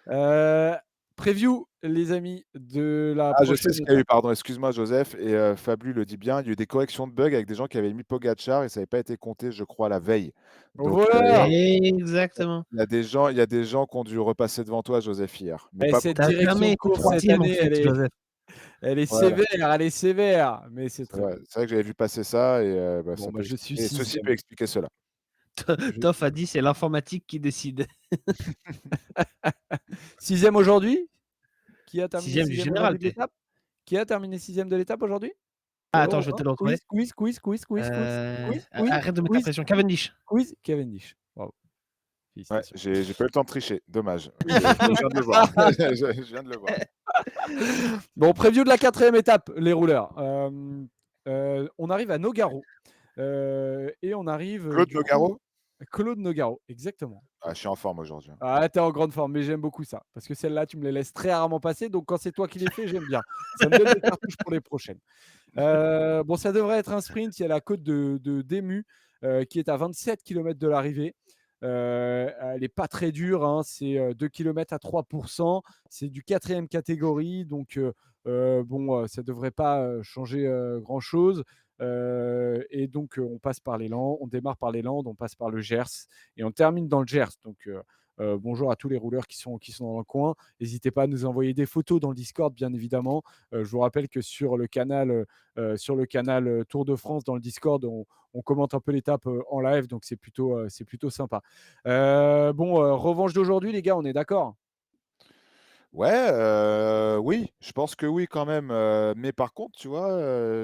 Euh, Preview, les amis, de la Ah, je sais prochaine ce qu'il y a eu, étape. pardon, excuse-moi Joseph, et Fablu le dit bien, il y a eu des corrections de bugs avec des gens qui avaient mis Pogacar et ça n'avait pas été compté, je crois, la veille. Au Donc, voleur. Exactement. il y a des gens qui ont dû repasser devant toi, Joseph, hier. Mais Et pas cette pour T'as direction jamais de été course cette 3e en année, fait, Joseph. elle est voilà. sévère, elle est sévère, mais c'est très bien. C'est vrai que j'avais vu passer ça et Bon, ça bah, peut je suis expliquer ceci peut sixième. expliquer cela. Je- Toff a dit c'est l'informatique qui décide. Sixième aujourd'hui. Qui a terminé 6e du sixième général, aujourd'hui de t'es. l'étape? Qui a terminé sixième de l'étape aujourd'hui? Ah, Polo attends, je vais Romain? te le retrouver. Arrête de mettre la Quiz, pression. Cavendish. quiz, Cavendish. Bravo, Ouais, félicitations. j'ai pas eu le temps de tricher, dommage. Je viens de le voir. Je viens de le voir. Bon, preview de la 4e étape, les rouleurs. On arrive à Nogaro. Et on arrive Claude du coup Nogaro? Claude Nogaro, exactement. Ah, je suis en forme aujourd'hui. Ah, t'es en grande forme, mais j'aime beaucoup ça. Parce que celle-là, tu me les laisses très rarement passer. Donc, quand c'est toi qui les fais, j'aime bien. Ça me donne des cartouches pour les prochaines. Bon, ça devrait être un sprint. Il y a la côte de Demu qui est à 27 km de l'arrivée. Elle n'est pas très dure, hein. C'est 2 km à 3%. C'est du 4e catégorie. Donc, bon, ça ne devrait pas changer grand-chose. Et donc, on passe par les Landes, on démarre par les Landes, on passe par le Gers et on termine dans le Gers. Donc, bonjour à tous les rouleurs qui sont dans le coin. N'hésitez pas à nous envoyer des photos dans le Discord, bien évidemment. Je vous rappelle que sur le canal Tour de France, dans le Discord, on commente un peu l'étape en live, donc c'est plutôt sympa. Bon, revanche d'aujourd'hui, les gars, on est d'accord? Ouais, oui, je pense que oui quand même, mais par contre, tu vois,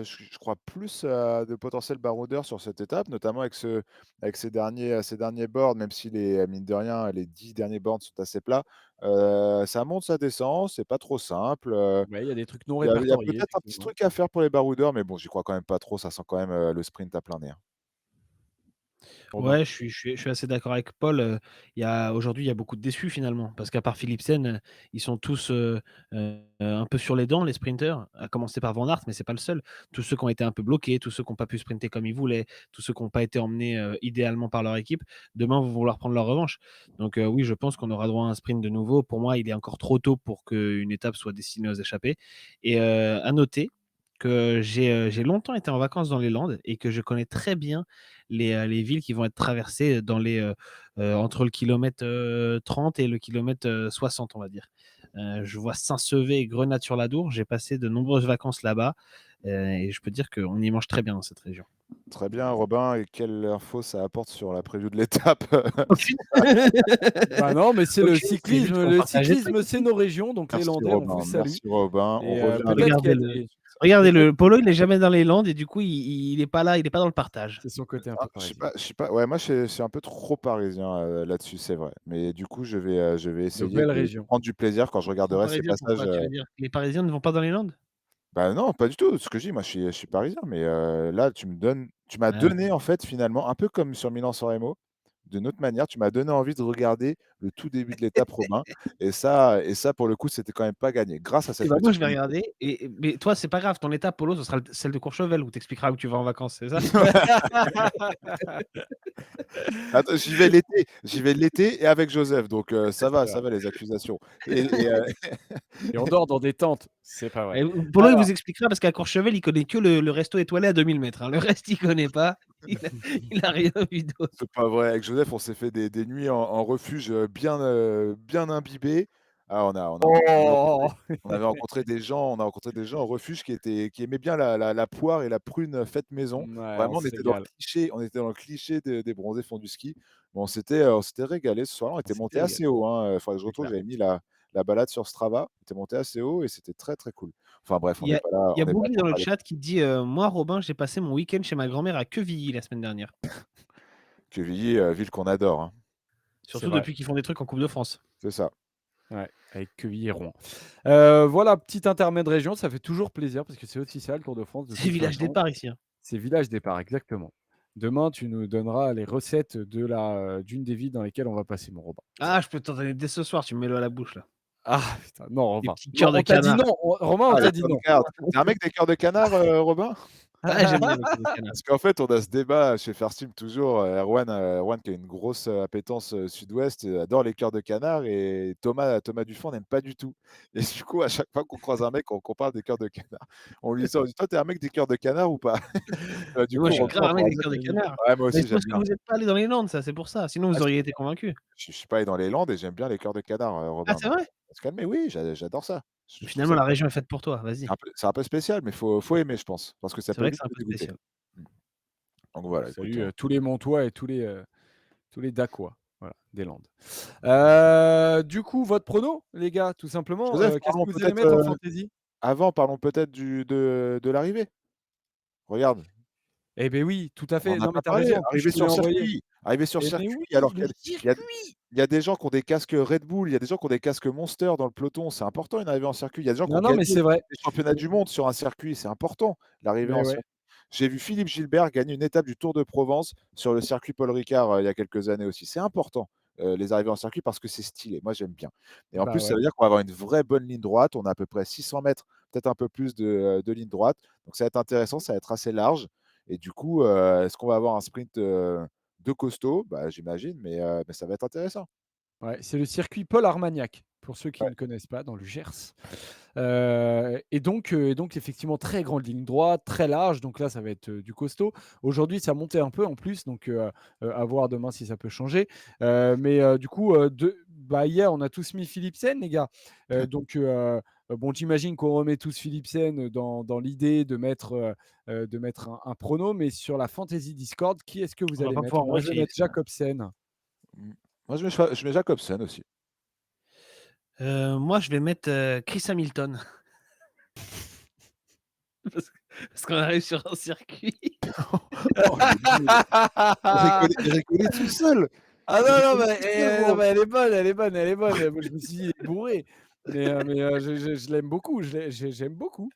je crois plus à de potentiels baroudeurs sur cette étape, notamment avec ces derniers boards, même si mine de rien, les 10 derniers boards sont assez plats. Ça monte, ça descend, c'est pas trop simple, Ouais, il y a des trucs non il y a répertoriés, peut-être un petit effectivement. truc à faire pour les baroudeurs, mais bon, j'y crois quand même pas trop, ça sent quand même, le sprint à plein nez, hein. Robin. Ouais, je suis assez d'accord avec Paul, aujourd'hui, il y a beaucoup de déçus finalement, parce qu'à part Philipsen, ils sont tous, un peu sur les dents, les sprinters, à commencer par Van Aert, mais c'est pas le seul. Tous ceux qui ont été un peu bloqués, tous ceux qui ont pas pu sprinter comme ils voulaient, tous ceux qui ont pas été emmenés, idéalement par leur équipe, demain vont vouloir prendre leur revanche. Donc, oui, je pense qu'on aura droit à un sprint de nouveau. Pour moi, il est encore trop tôt pour qu'une étape soit destinée aux échappées et à noter que j'ai longtemps été en vacances dans les Landes et que je connais très bien les villes qui vont être traversées entre le kilomètre 30 et le kilomètre 60, on va dire. Je vois Saint-Sevé et Grenade-sur-l'Adour. J'ai passé de nombreuses vacances là-bas et je peux dire qu'on y mange très bien dans cette région. Très bien Robin et quelle info ça apporte sur la preview de l'étape? Aucune. Bah non, mais c'est le Aucune, c'est juste cyclisme. pour Le partager le truc. cyclisme, c'est nos régions. Donc, les Merci Landais, on vous Robin, salue. merci Robin. On Et revient avec peut-être qu'il y a Regardez-le. des. Peut-être Regardez-le. Polo, il n'est jamais dans les Landes et du coup, il est pas là, il n'est pas dans le partage. c'est son côté un ah, peu parisien. je sais pas, ouais, moi je suis un peu trop parisien, là-dessus, c'est vrai. Mais du coup, je vais Nos essayer belles de régions. prendre du plaisir quand je Trop regarderai ces parisien, passages, pourquoi? Tu veux dire que les Parisiens ne vont pas dans les Landes? bah, non, pas du tout. Ce que je dis, moi je suis parisien, mais là tu m'as Ah. donné en fait finalement, un peu comme sur Milan-San Remo, d'une autre manière, tu m'as donné envie de regarder le tout début de l'étape Robin et ça pour le coup, c'était quand même pas gagné grâce à Et cette bah, moi, petite je vais unité. regarder mais toi, c'est pas grave, ton étape Polo, ce sera celle de Courchevel où tu expliqueras où tu vas en vacances, c'est ça? Attends, j'y vais l'été et avec Joseph, donc C'est vrai. ça va les accusations et Et on dort dans des tentes. C'est pas vrai. Et Polo, il Alors, vous expliquera parce qu'à Courchevel, il connaît que le resto étoilé à 2000 mètres, hein. Le reste, il connaît pas. Il a rien vu d'autre. c'est pas vrai. Avec Joseph, on s'est fait des nuits en refuge, bien imbibés. Ah, oh, on a rencontré des gens en refuge qui aimaient bien la poire et la prune faite maison. ouais, on Vraiment, se régale. on était dans le cliché des bronzés font du ski. Mais on s'était régalés ce soir-là. On était C'était monté régal, assez haut, hein, faudrait que je c'est retrouve, clair. j'avais mis la balade sur Strava. On était monté assez haut et c'était très, très cool. Enfin bref, Il y a il y on a n'est pas Bougli pour dans le parler. chat qui dit, «Moi, Robin, j'ai passé mon week-end chez ma grand-mère à Quevilly la semaine dernière». Quevilly, ville qu'on adore, hein. C'est Surtout vrai. depuis qu'ils font des trucs en Coupe de France. C'est ça. Ouais, avec Quevilly et Rouen. Voilà, petit intermède région, ça fait toujours plaisir parce que c'est aussi ça le Tour de France de C'est toute village façon. départ ici, hein. C'est village départ, exactement. Demain, tu nous donneras les recettes d'une des villes dans lesquelles on va passer, mon Robin. Ah, je peux t'en donner dès ce soir, tu me mets l'eau à la bouche, là. Ah putain, non Des Robin. petits Non, cœurs de on t'a dit canard. non. Romain, on Ah, les t'a dit cœurs de non. canard. Tu es un mec des cœurs de canard, Robin? Ah, j'aime bien les cœurs de canard. Parce qu'en fait, on a ce débat chez First Team toujours, Erwan qui a une grosse, appétence, sud-ouest, adore les cœurs de canard et Thomas Dufond n'aime pas du tout et du coup, à chaque fois qu'on croise un mec, qu'on parle des cœurs de canard, on lui sort, on dit: «Toi, tu es un mec des cœurs de canard ou pas?» Du Mais moi, coup, je on suis reprend grave un mec des cœurs de Vas-y. canard. ouais, moi Mais aussi, c'est j'aime parce que bien. vous êtes pas allés dans les Landes, ça, c'est pour ça. Sinon, Ah vous si, auriez été convaincus. je suis pas allé dans les Landes et j'aime bien les cœurs de canard, Ah, Robin, c'est donc vrai? faut se calmer. Oui, j'adore ça. Je trouve Finalement, ça la bien. région est faite pour toi, vas-y. C'est un peu spécial, mais faut aimer, je pense, parce que ça C'est peut vrai que vite c'est un te peu dégoûter. spécial. Mmh. Donc On voilà, écoute, salue, tous les Montois et tous les Dacois, voilà, des Landes. Du coup, votre prono, les gars, tout simplement, Joseph, qu'est-ce parlons que vous allez peut-être, mettre en fantasy? parlons peut-être de l'arrivée. Regarde, Eh beh, oui, tout à on fait. en a Non, mais pas tu as parlé, raison, en plus je te l'ai envoyé. arriver sur Mais oui, circuit alors le il y a circuit! il y a des gens qui ont des casques Red Bull, il y a des gens qui ont des casques Monster dans le peloton, c'est important une arrivée en circuit. Il y a des gens qui ont Non, non, gagné mais c'est vrai. des championnats du monde sur un circuit, c'est important l'arrivée Mais en ouais, circuit. J'ai vu Philippe Gilbert gagner une étape du Tour de Provence sur le circuit Paul Ricard, il y a quelques années aussi. C'est important, les arrivées en circuit parce que c'est stylé. Moi, j'aime bien et en plus, bah, ça ouais. veut dire qu'on va avoir une vraie bonne ligne droite. On a à peu près 600 mètres, peut-être un peu plus de ligne droite. Donc ça va être intéressant, ça va être assez large et du coup, est-ce qu'on va avoir un sprint, de costaud? Bah, j'imagine, mais ça va être intéressant. Ouais, c'est le circuit Paul Armagnac, pour ceux qui Ouais. ne connaissent pas, dans le Gers. Et donc effectivement, très grande ligne droite, très large, donc là, ça va être, du costaud. Aujourd'hui, ça montait un peu en plus, donc à voir demain si ça peut changer. Mais du coup, hier, on a tous mis Philipsen, les gars. Bon, j'imagine qu'on remet tous Philipsen dans l'idée de mettre un prono, mais sur la Fantasy Discord, qui est-ce que vous On va allez pas mettre? pouvoir Moi, envoyer je vais mettre Philipsen. Jacobsen. Mmh. Moi, je mets Jacobsen aussi. Moi, je vais mettre, Chris Hamilton parce que parce qu'on arrive sur un circuit. Oh, il est nul. Il rigolait tout seul. Ah Il non, non, rigolait mais, tout seul, non, gros. mais elle est bonne, elle est bonne, elle est bonne. Moi, je me suis dit: «Il est bourré», mais je l'aime beaucoup, j'aime beaucoup.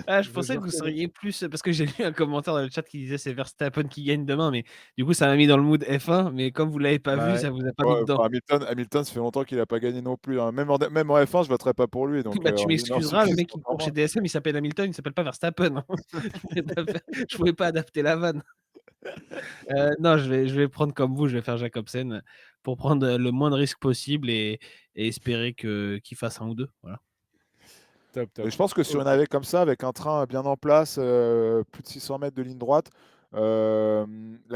Ah, je Je pensais que vous reconnais. seriez plus parce que j'ai lu un commentaire dans le chat qui disait: «C'est Verstappen qui gagne demain», mais du coup, ça m'a mis dans le mood F1, mais comme vous l'avez pas Bah, vu, ouais. ça vous a pas mis Ouais, dedans. enfin, Hamilton, ça fait longtemps qu'il a pas gagné non plus, hein. Même en F1, je voterais pas pour lui, donc Bah, tu en junior m'excuseras, le cycliste mec qui encore court chez moins. DSM, il s'appelle Hamilton, il s'appelle pas Verstappen, hein. Je pouvais pas adapter la vanne. Non, je vais prendre comme vous, je vais faire Jacobsen, pour prendre, le moins de risques possible et espérer qu'il fasse 1 ou 2, voilà. Top, Mais top. je pense que sur OK. une arrivée comme ça, avec un train bien en place, plus de 600 mètres de ligne droite, la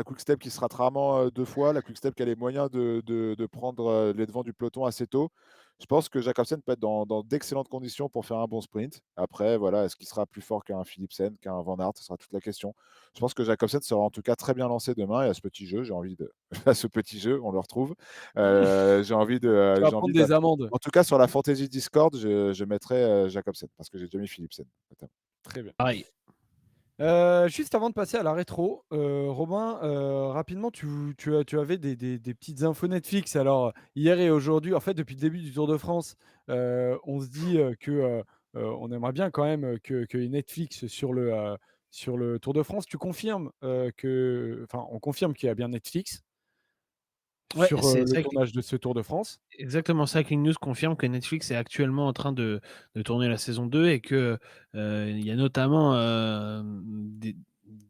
Quick-Step qui se rate rarement, 2 fois, la Quick-Step qui a les moyens de prendre, les devants du peloton assez tôt. Je pense que Jacobsen peut être dans d'excellentes conditions pour faire un bon sprint. Après, voilà, est-ce qu'il sera plus fort qu'un Philipsen, qu'un Van Aert? Ce sera toute la question. Je pense que Jacobsen sera en tout cas très bien lancé demain et à ce petit jeu, j'ai envie de à ce petit jeu, on le retrouve, Tu vas j'ai prendre envie des amendes. en tout cas, sur la Fantasy Discord, je mettrai, Jacobsen parce que j'ai déjà mis Philipsen, notamment. Très bien. Pareil. Juste avant de passer à la rétro, Robin, rapidement, tu avais des petites infos Netflix. Alors, hier et aujourd'hui, en fait, depuis le début du Tour de France, on se dit, on aimerait bien quand même, qu'il y ait Netflix sur le Tour de France. Tu confirmes, on confirme qu'il y a bien Netflix Ouais, sur, c'est le ça qui tournage de ce Tour de France? exactement ça, King News confirme que Netflix est actuellement en train de tourner la saison 2 et que, il y a notamment,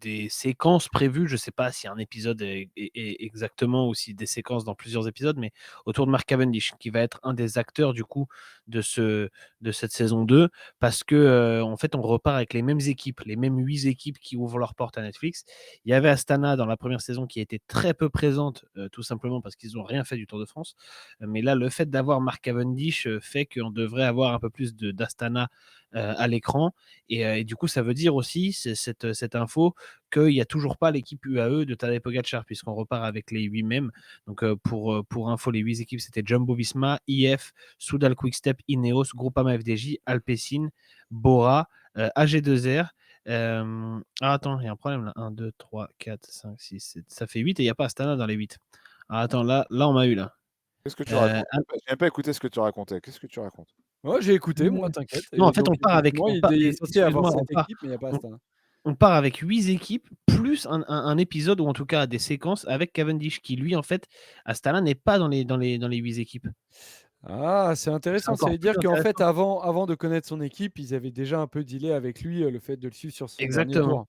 des séquences prévues. Je ne sais pas si un épisode est exactement ou si des séquences dans plusieurs épisodes, mais autour de Mark Cavendish, qui va être un des acteurs du coup de cette saison 2 parce que, en fait, on repart avec les mêmes équipes, les mêmes 8 équipes qui ouvrent leurs portes à Netflix. Il y avait Astana dans la première saison qui était très peu présente, tout simplement parce qu'ils n'ont rien fait du Tour de France. Mais là, le fait d'avoir Mark Cavendish fait qu'on devrait avoir un peu plus d'Astana à l'écran. Et du coup, ça veut dire aussi, cette info, qu'il n'y a toujours pas l'équipe UAE de Tadej Pogacar, puisqu'on repart avec les 8 mêmes. Donc, pour info, les 8 équipes, c'était Jumbo Visma, IF, Soudal Quickstep, Ineos, Groupama FDJ, Alpecin, Bora, AG2R. Attends, il y a un problème là. 1, 2, 3, 4, 5, 6, 7. Ça fait 8 et il n'y a pas Astana dans les 8. Attends, là, on m'a eu là. Qu'est-ce que tu Heu, racontes? J'ai même pas écouté ce que tu racontais. Qu'est-ce que tu racontes? Ouais, j'ai écouté, Mmh. moi, t'inquiète. Non, en Et fait, donc effectivement, il est censé y avoir excuse-moi, 7 équipes, mais il y a pas on Astana. on part avec 8 équipes plus un épisode ou en tout cas des séquences avec Cavendish qui lui, en fait, à ce stade-là, n'est pas dans les 8 équipes. Ah, c'est Donc c'est intéressant. Ça encore veut plus dire qu'en fait, intéressant. avant de connaître son équipe, ils avaient déjà un peu dealé avec lui, le fait de le suivre sur son dernier Exactement. tour.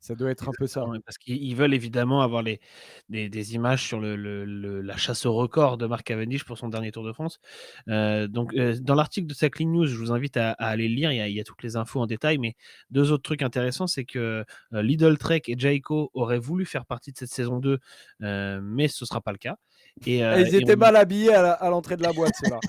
Ça doit être un peu ça. Exactement, ouais, parce qu'ils veulent évidemment avoir des images sur la chasse au record de Mark Cavendish pour son dernier Tour de France. Donc, dans l'article de Cycling News, je vous invite à aller le lire, il y a toutes les infos en détail, mais 2 autres trucs intéressants, c'est que, Lidl Trek et Jayco auraient voulu faire partie de cette saison 2, mais ce ne sera pas le cas Et ils et étaient on mal habillés à l'entrée de la boîte, ceux-là.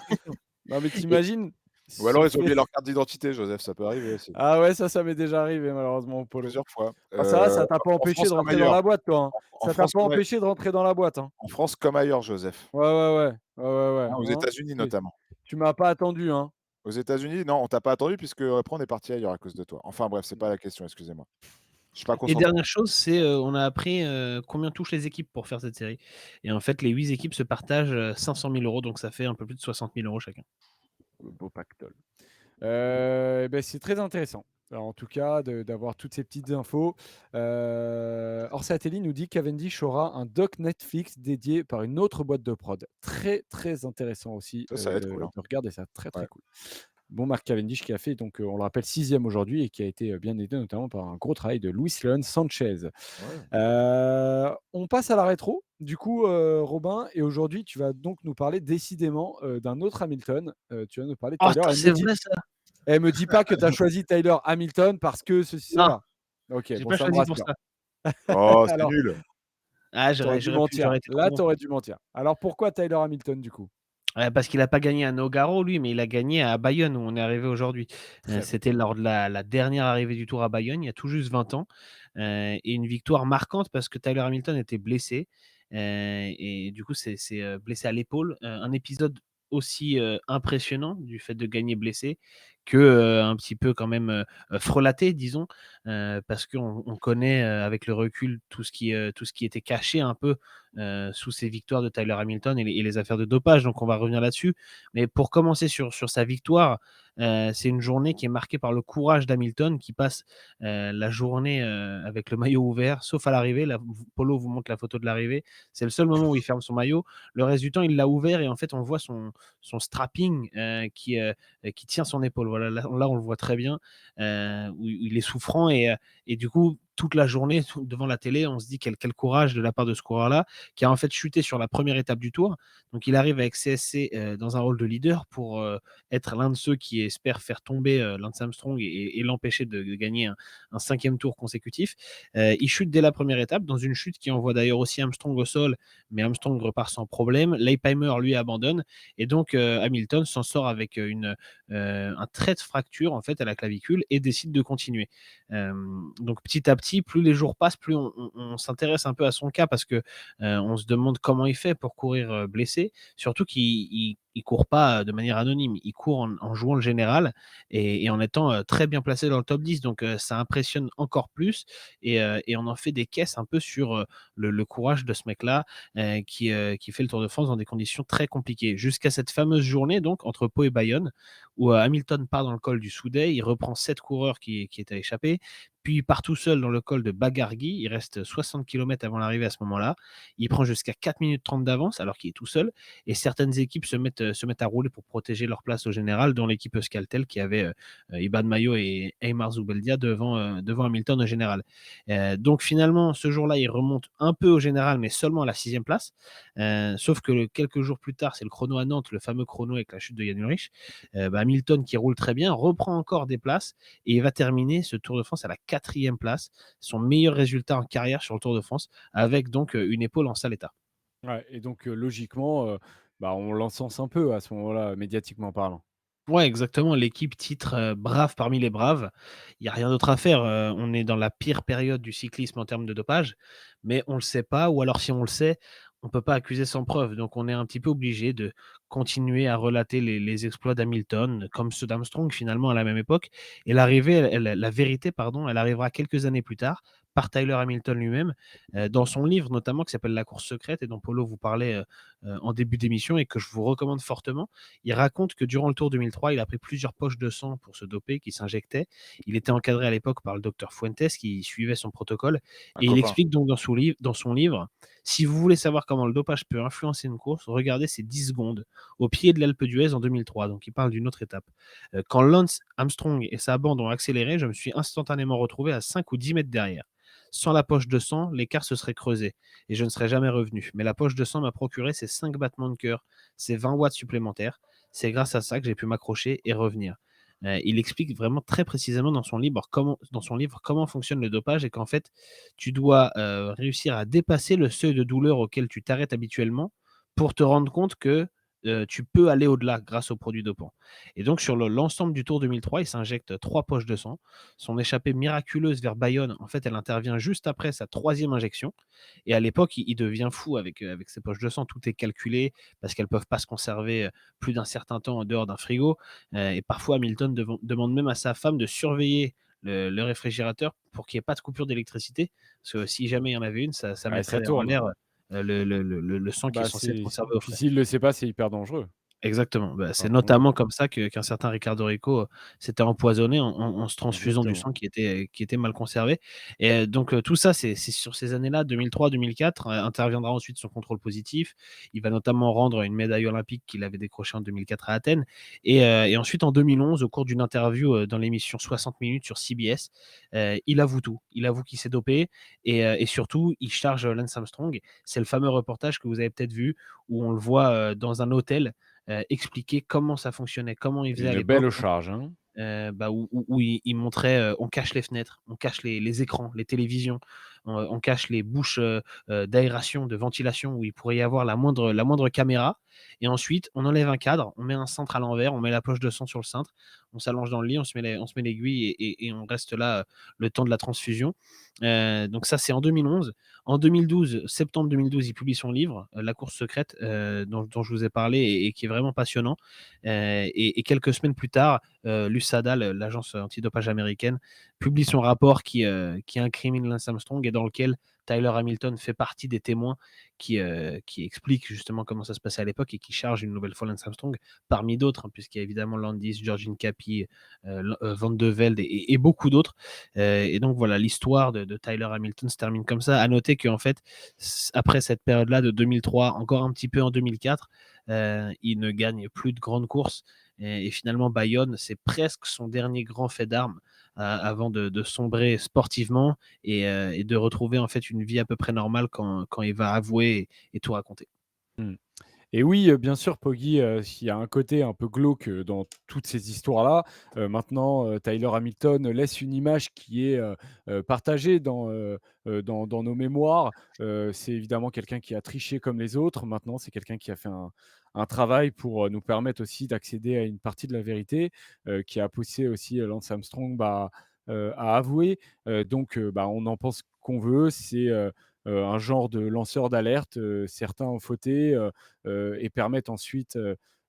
Non, mais et t'imagines? Ils Ou se alors sont ils ont fait oublié leur carte d'identité, Joseph, ça peut arriver aussi. ah ouais, ça m'est déjà arrivé malheureusement au polo. Plusieurs fois. Ah ça va, ça t'a pas En empêché France de comme rentrer dans ailleurs. la boîte toi, hein? En Ça t'a France pas empêché de rentrer dans la boîte, hein? en France comme ailleurs, Joseph. Ouais, ouais, ouais. Ouais, ouais, ouais, Hein, aux hein? États-Unis Tu notamment. tu m'as pas attendu, hein? Aux États-Unis, non, on t'a pas attendu puisque après on est parti ailleurs à cause de toi. Enfin bref, c'est pas la question, excusez-moi. Je suis pas Et concentré. dernière chose, c'est, on a appris, combien touchent les équipes pour faire cette série et en fait, les 8 équipes se partagent, 500 000 €, donc ça fait un peu plus de 60 000 € chacun. Le beau pactole. Et beh, c'est très intéressant. Alors, en tout cas, d'avoir toutes ces petites infos. Orsatelli nous dit: «Cavendish aura un doc Netflix dédié par une autre boîte de prod». Très, très intéressant aussi, Ça va être cool, hein. de regarder ça. Très, très Ouais. cool. Bon, Mark Cavendish qui a fait donc, on le rappelle 6e aujourd'hui et qui a été, bien aidé notamment par un gros travail de Luis León Sanchez. Ouais. On passe à la rétro, du coup, Robin et aujourd'hui tu vas donc nous parler décidément, d'un autre Hamilton. Tu vas nous parler de Oh Tyler. ça, c'est vrai ça! Me dis pas que tu as choisi Tyler Hamilton parce que ceci, Non, cela. OK, j'ai bon pas ça me choisi pour rassure. ça. Oh, c'est Alors, nul! Ah tu aurais dû j'aurais mentir. été trop Là, bon. tu aurais dû mentir. Alors pourquoi Tyler Hamilton du coup? Parce qu'il a pas gagné à Nogaro lui, mais il a gagné à Bayonne où on est arrivé aujourd'hui. Très bien. C'était lors de la dernière arrivée du Tour à Bayonne, il y a tout juste 20 ans, et une victoire marquante parce que Tyler Hamilton était blessé, et du coup c'est blessé à l'épaule. Un épisode aussi, impressionnant du fait de gagner blessé que, un petit peu quand même, frelaté disons, parce qu'on connaît, avec le recul tout ce qui était caché un peu, sous ces victoires de Tyler Hamilton et les affaires de dopage, donc on va revenir là-dessus. Mais pour commencer sur sa victoire, c'est une journée qui est marquée par le courage d'Hamilton qui passe, la journée, avec le maillot ouvert, sauf à l'arrivée. Là, Polo vous montre la photo de l'arrivée. C'est le seul moment où il ferme son maillot. Le reste du temps, il l'a ouvert et en fait, on voit son strapping, qui tient son épaule. Voilà, là, on le voit très bien, où il est souffrant et du coup, toute la journée devant la télé, on se dit quel courage de la part de ce coureur-là, qui a en fait chuté sur la première étape du Tour. Donc il arrive avec CSC, dans un rôle de leader pour, être l'un de ceux qui espèrent faire tomber, Lance Armstrong et l'empêcher de gagner un 5e tour consécutif. Il chute dès la première étape, dans une chute qui envoie d'ailleurs aussi Armstrong au sol, mais Armstrong repart sans problème. Leipheimer, lui, abandonne et donc Hamilton s'en sort avec, un trait de fracture en fait à la clavicule et décide de continuer. Donc petit à petit, plus les jours passent, plus on s'intéresse un peu à son cas parce que on se demande comment il fait pour courir blessé. Surtout qu'il court pas de manière anonyme, il court en jouant le général et en étant très bien placé dans le top 10. Donc ça impressionne encore plus et on en fait des caisses un peu sur le courage de ce mec-là qui fait le Tour de France dans des conditions très compliquées. Jusqu'à cette fameuse journée, donc, entre Pau et Bayonne, où Hamilton part dans le col du Soudet, il reprend 7 coureurs qui étaient échappés, puis il part tout seul dans le col de Bagargui, il reste 60 km avant l'arrivée à ce moment-là, il prend jusqu'à 4 minutes 30 d'avance alors qu'il est tout seul, et certaines équipes se mettent à rouler pour protéger leur place au général, dont l'équipe Euskaltel qui avait Iban Mayo et Eymar Zubeldia devant Hamilton au général. Donc finalement, ce jour-là, il remonte un peu au général, mais seulement à la 6e place, sauf que quelques jours plus tard, c'est le chrono à Nantes, le fameux chrono avec la chute de Jan Ullrich. Hamilton, qui roule très bien, reprend encore des places et il va terminer ce Tour de France à la 4e place, son meilleur résultat en carrière sur le Tour de France, avec donc une épaule en sale état. Ouais et donc, logiquement, bah, on l'encense un peu à ce moment-là, médiatiquement parlant. Ouais, exactement, l'équipe titre, brave parmi les braves. Il y a rien d'autre à faire, on est dans la pire période du cyclisme en termes de dopage, mais on le sait pas ou alors si on le sait, on peut pas accuser sans preuve. Donc on est un petit peu obligé de continuer à relater les exploits d'Hamilton, comme ceux d'Armstrong finalement à la même époque, et l'arrivée, la vérité pardon, elle arrivera quelques années plus tard par Tyler Hamilton lui-même, dans son livre notamment qui s'appelle La course secrète et dont Polo vous parlait, en début d'émission et que je vous recommande fortement. Il raconte que durant le Tour 2003, il a pris plusieurs poches de sang pour se doper, qui s'injectait. Il était encadré à l'époque par le docteur Fuentes qui suivait son protocole. Un Et il copain. explique donc dans son livre, si vous voulez savoir comment le dopage peut influencer une course, regardez ces 10 secondes au pied de l'Alpe d'Huez en 2003. Donc il parle d'une autre étape. Quand Lance Armstrong et sa bande ont accéléré, je me suis instantanément retrouvé à 5 ou 10 mètres derrière. Sans la poche de sang, l'écart se serait creusé et je ne serais jamais revenu. Mais la poche de sang m'a procuré ces 5 battements de cœur, ces 20 watts supplémentaires. C'est grâce à ça que j'ai pu m'accrocher et revenir. Il explique vraiment très précisément dans son livre comment fonctionne le dopage et qu'en fait, tu dois réussir à dépasser le seuil de douleur auquel tu t'arrêtes habituellement pour te rendre compte que tu peux aller au-delà grâce aux produits dopants. Et donc, sur l'ensemble du Tour 2003, il s'injecte 3 poches de sang. Son échappée miraculeuse vers Bayonne, en fait, elle intervient juste après sa troisième injection. Et à l'époque, il devient fou avec ces poches de sang. Tout est calculé parce qu'elles ne peuvent pas se conserver plus d'un certain temps en dehors d'un frigo. Et parfois, Hamilton demande même à sa femme de surveiller le réfrigérateur pour qu'il n'y ait pas de coupure d'électricité. Parce que si jamais il y en avait une, ça Ouais, ça mettrait en tourne. l'air le sang qui est Bah, censé être c'est conservé au puis frais. s'il le sait pas, c'est hyper dangereux. Exactement. Bah, c'est Enfin, pour lui. notamment comme ça qu'un certain Ricardo Rico, s'était empoisonné en se transfusant du Exactement. sang qui était mal conservé et donc tout ça, c'est sur ces années-là, 2003-2004, interviendra ensuite son contrôle positif. Il va notamment rendre une médaille olympique qu'il avait décrochée en 2004 à Athènes et ensuite en 2011, au cours d'une interview, dans l'émission 60 minutes sur CBS, il avoue tout. Il avoue qu'il s'est dopé et surtout, il charge, Lance Armstrong. C'est le fameux reportage que vous avez peut-être vu où on le voit, dans un hôtel expliquer comment ça fonctionnait, comment ils faisaient à Une l'époque, belle charge, hein. bah, où il montrait, on cache les fenêtres, on cache les écrans, les télévisions, on cache les bouches, d'aération, de ventilation où il pourrait y avoir la moindre caméra et ensuite on enlève un cadre, on met un cintre à l'envers, on met la poche de sang sur le cintre, on s'allonge dans le lit, on se met l'aiguille et on reste là, le temps de la transfusion. Donc ça, c'est en 2011. En 2012, septembre 2012, il publie son livre, La course secrète, dont je vous ai parlé et qui est vraiment passionnant. Et quelques semaines plus tard, l'USADA, l'agence antidopage américaine, publie son rapport qui incrimine Lance Armstrong et dans lequel Tyler Hamilton fait partie des témoins qui expliquent justement comment ça se passait à l'époque et qui charge une nouvelle fois Lance Armstrong, parmi d'autres, hein, puisqu'il y a évidemment Landis, Georgine Capi, Van de Velde et beaucoup d'autres. Et donc voilà, l'histoire de Tyler Hamilton se termine comme ça. À noter qu'en fait, après cette période-là de 2003, encore un petit peu en 2004, il ne gagne plus de grandes courses. Et finalement, Bayonne, c'est presque son dernier grand fait d'armes avant de sombrer sportivement et de retrouver en fait une vie à peu près normale quand il va avouer et tout raconter. Mmh. Et oui, bien sûr, Poggy, il y a un côté un peu glauque, dans toutes ces histoires-là. Maintenant, Tyler Hamilton laisse une image qui est, partagée dans nos mémoires. C'est évidemment quelqu'un qui a triché comme les autres. Maintenant, c'est quelqu'un qui a fait un travail pour, nous permettre aussi d'accéder à une partie de la vérité, qui a poussé aussi, Lance Armstrong, à avouer. Donc, on en pense qu'on veut. C'est, un genre de lanceur d'alerte. Certains ont fauté, et permettent ensuite,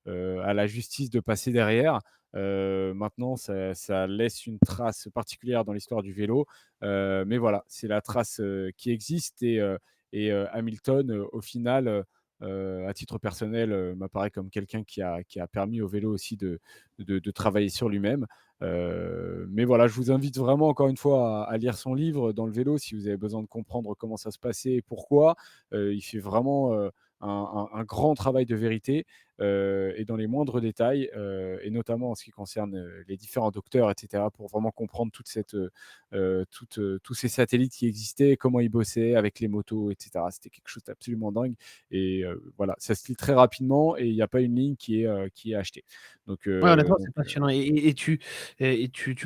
à la justice de passer derrière. Maintenant, ça laisse une trace particulière dans l'histoire du vélo, mais voilà, c'est la trace, qui existe et Hamilton, au final, à titre personnel, m'apparaît comme quelqu'un qui a permis au vélo aussi de travailler sur lui-même. Mais voilà, je vous invite vraiment encore une fois à lire son livre dans le vélo si vous avez besoin de comprendre comment ça se passait et pourquoi. Il fait vraiment, un grand travail de vérité, et dans les moindres détails, et notamment en ce qui concerne, les différents docteurs et cetera, pour vraiment comprendre tous ces satellites qui existaient, comment ils bossaient avec les motos et cetera. C'était quelque chose d'absolument dingue et voilà, ça se lit très rapidement et il n'y a pas une ligne qui est achetée. Donc Ouais, heu honnêtement, donc c'est passionnant et tu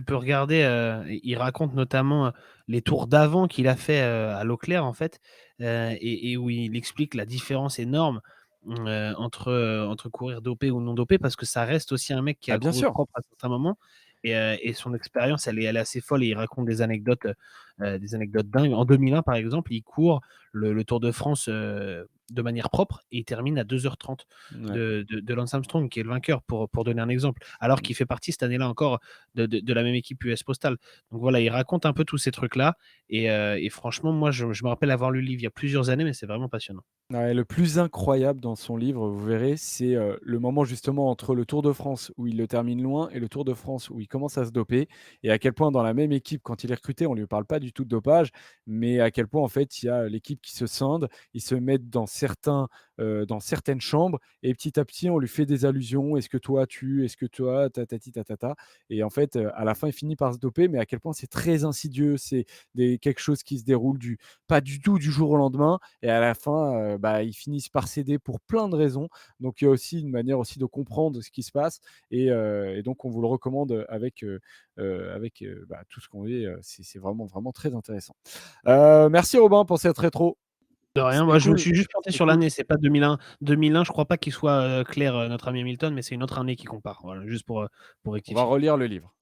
peux regarder, il raconte notamment, les tours d'avant qu'il a fait, à Leclerc, en fait, et où il explique la différence énorme, entre courir dopé ou non dopé parce que ça reste aussi un mec qui ah a bien couru sûr! propre à certains moments et son expérience, elle est assez folle et il raconte des anecdotes dingues. En 2001, par exemple, il court le Tour de France, de manière propre et il termine à 2h30 Ouais. de Lance Armstrong, qui est le vainqueur, pour donner un exemple. Alors Mmh. qu'il fait partie cette année-là encore de la même équipe US Postal. Donc voilà, il raconte un peu tous ces trucs-là. Et franchement, moi, je me rappelle avoir lu le livre il y a plusieurs années, mais c'est vraiment passionnant. Ouais, le plus incroyable dans son livre, vous verrez, c'est, le moment justement entre le Tour de France où il le termine loin et le Tour de France où il commence à se doper et à quel point dans la même équipe, quand il est recruté, on lui parle pas du tout de dopage, mais à quel point en fait il y a l'équipe qui se scinde, ils se mettent dans certaines chambres et petit à petit on lui fait des allusions. Est-ce que toi, tatati tatata. Et en fait, à la fin, il finit par se doper, mais à quel point c'est très insidieux. C'est quelque chose qui se déroule pas du tout du jour au lendemain. Et à la fin, ils finissent par céder pour plein de raisons. Donc il y a aussi une manière aussi de comprendre ce qui se passe. Et donc on vous le recommande avec tout ce qu'on dit. C'est vraiment, vraiment très intéressant. Merci Robin pour cette rétro. De rien, C'était moi je me cool. suis juste planté C'était sur cool. l'année, c'est pas 2001. 2001, je crois pas qu'il soit clair, notre ami Hamilton, mais c'est une autre année qui compare. Voilà, juste pour On va rectifier. relire le livre.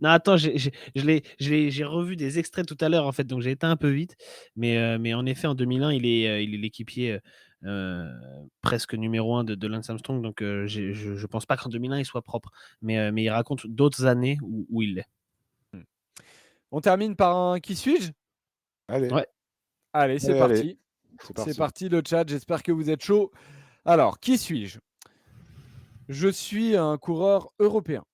Non, attends, j'ai revu des extraits tout à l'heure, en fait, donc j'ai été un peu vite. Mais en effet, en 2001, il est l'équipier presque numéro 1 de Lance Armstrong, donc je pense pas qu'en 2001, il soit propre. Mais il raconte d'autres années où il l'est. On termine par un qui suis-je? Allez, Ouais, Allez, c'est allez, allez, parti. c'est C'est parti. parti le chat, j'espère que vous êtes chaud. Alors, qui suis-je? Je suis un coureur européen.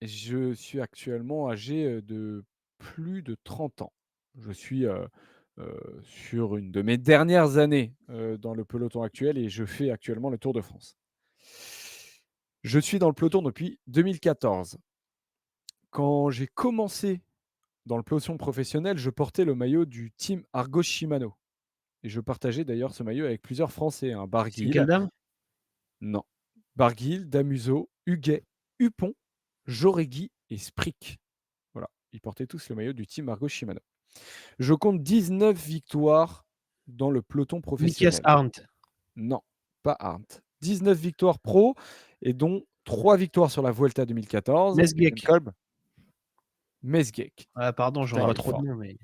Je suis actuellement âgé de plus de 30 ans. Je suis sur une de mes dernières années dans le peloton actuel et je fais actuellement le Tour de France. Je suis dans le peloton depuis 2014. Quand j'ai commencé dans le peloton professionnel, je portais le maillot du team Argo Shimano. Et je partageais d'ailleurs ce maillot avec plusieurs Français, hein, c'est quelle Barguil, dame? non, Barguil, Damuso, Huguet, Hupon, Joregui et Sprick. Voilà, ils portaient tous le maillot du team Argo Shimano. Je compte 19 victoires dans le peloton Nikias professionnel. Arndt. Non, pas Arndt. 19 victoires pro et dont 3 victoires sur la Vuelta 2014. Mesgek. Kolb, Mesgek. Ah, pardon, Putain, j'envoie il est trop de fort. noms, mais Très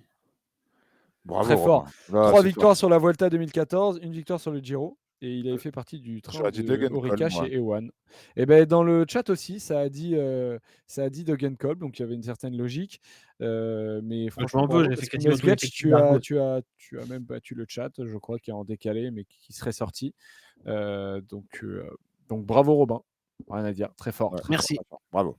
bravo fort. Robin. Là, 3 c'est fort. victoires sur la Vuelta 2014, une victoire sur le Giro. Et il avait fait partie du train J'aurais dit de Degenkolb, Orica moi. chez Ewan. Et ben dans le chat aussi, ça a dit Degenkolb, donc il y avait une certaine logique. Mais je franchement, m'en veux, bravo, j'ai parce fait que quasiment tout Mesgetch, l'effectif d'Argos. tu as même battu le chat, je crois, qui est en décalé, mais qui serait sorti. Donc bravo Robin. Rien à dire. Très fort, Ouais, très fort. Merci. très fort. Bravo.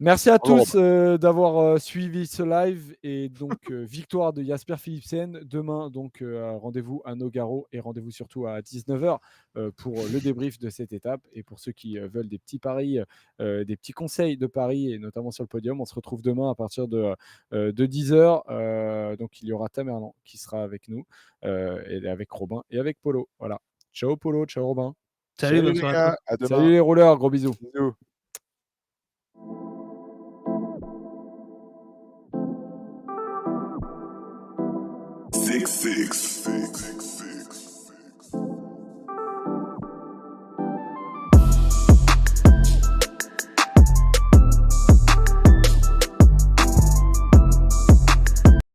Merci à Bravo tous Robin. d'avoir suivi ce live et donc victoire de Jasper Philipsen. Demain, donc rendez-vous à Nogaro et rendez-vous surtout à 19h pour le débrief de cette étape. Et pour ceux qui veulent des petits paris, des petits conseils de paris et notamment sur le podium, on se retrouve demain à partir de 10h. Donc il y aura Tamerlan qui sera avec nous et avec Robin et avec Polo. Voilà. Ciao Polo, ciao Robin. Salut, Salut bonne les soirée à gars, toi. à demain. Salut les rouleurs, gros bisous. Bisous. Six, six, six, six.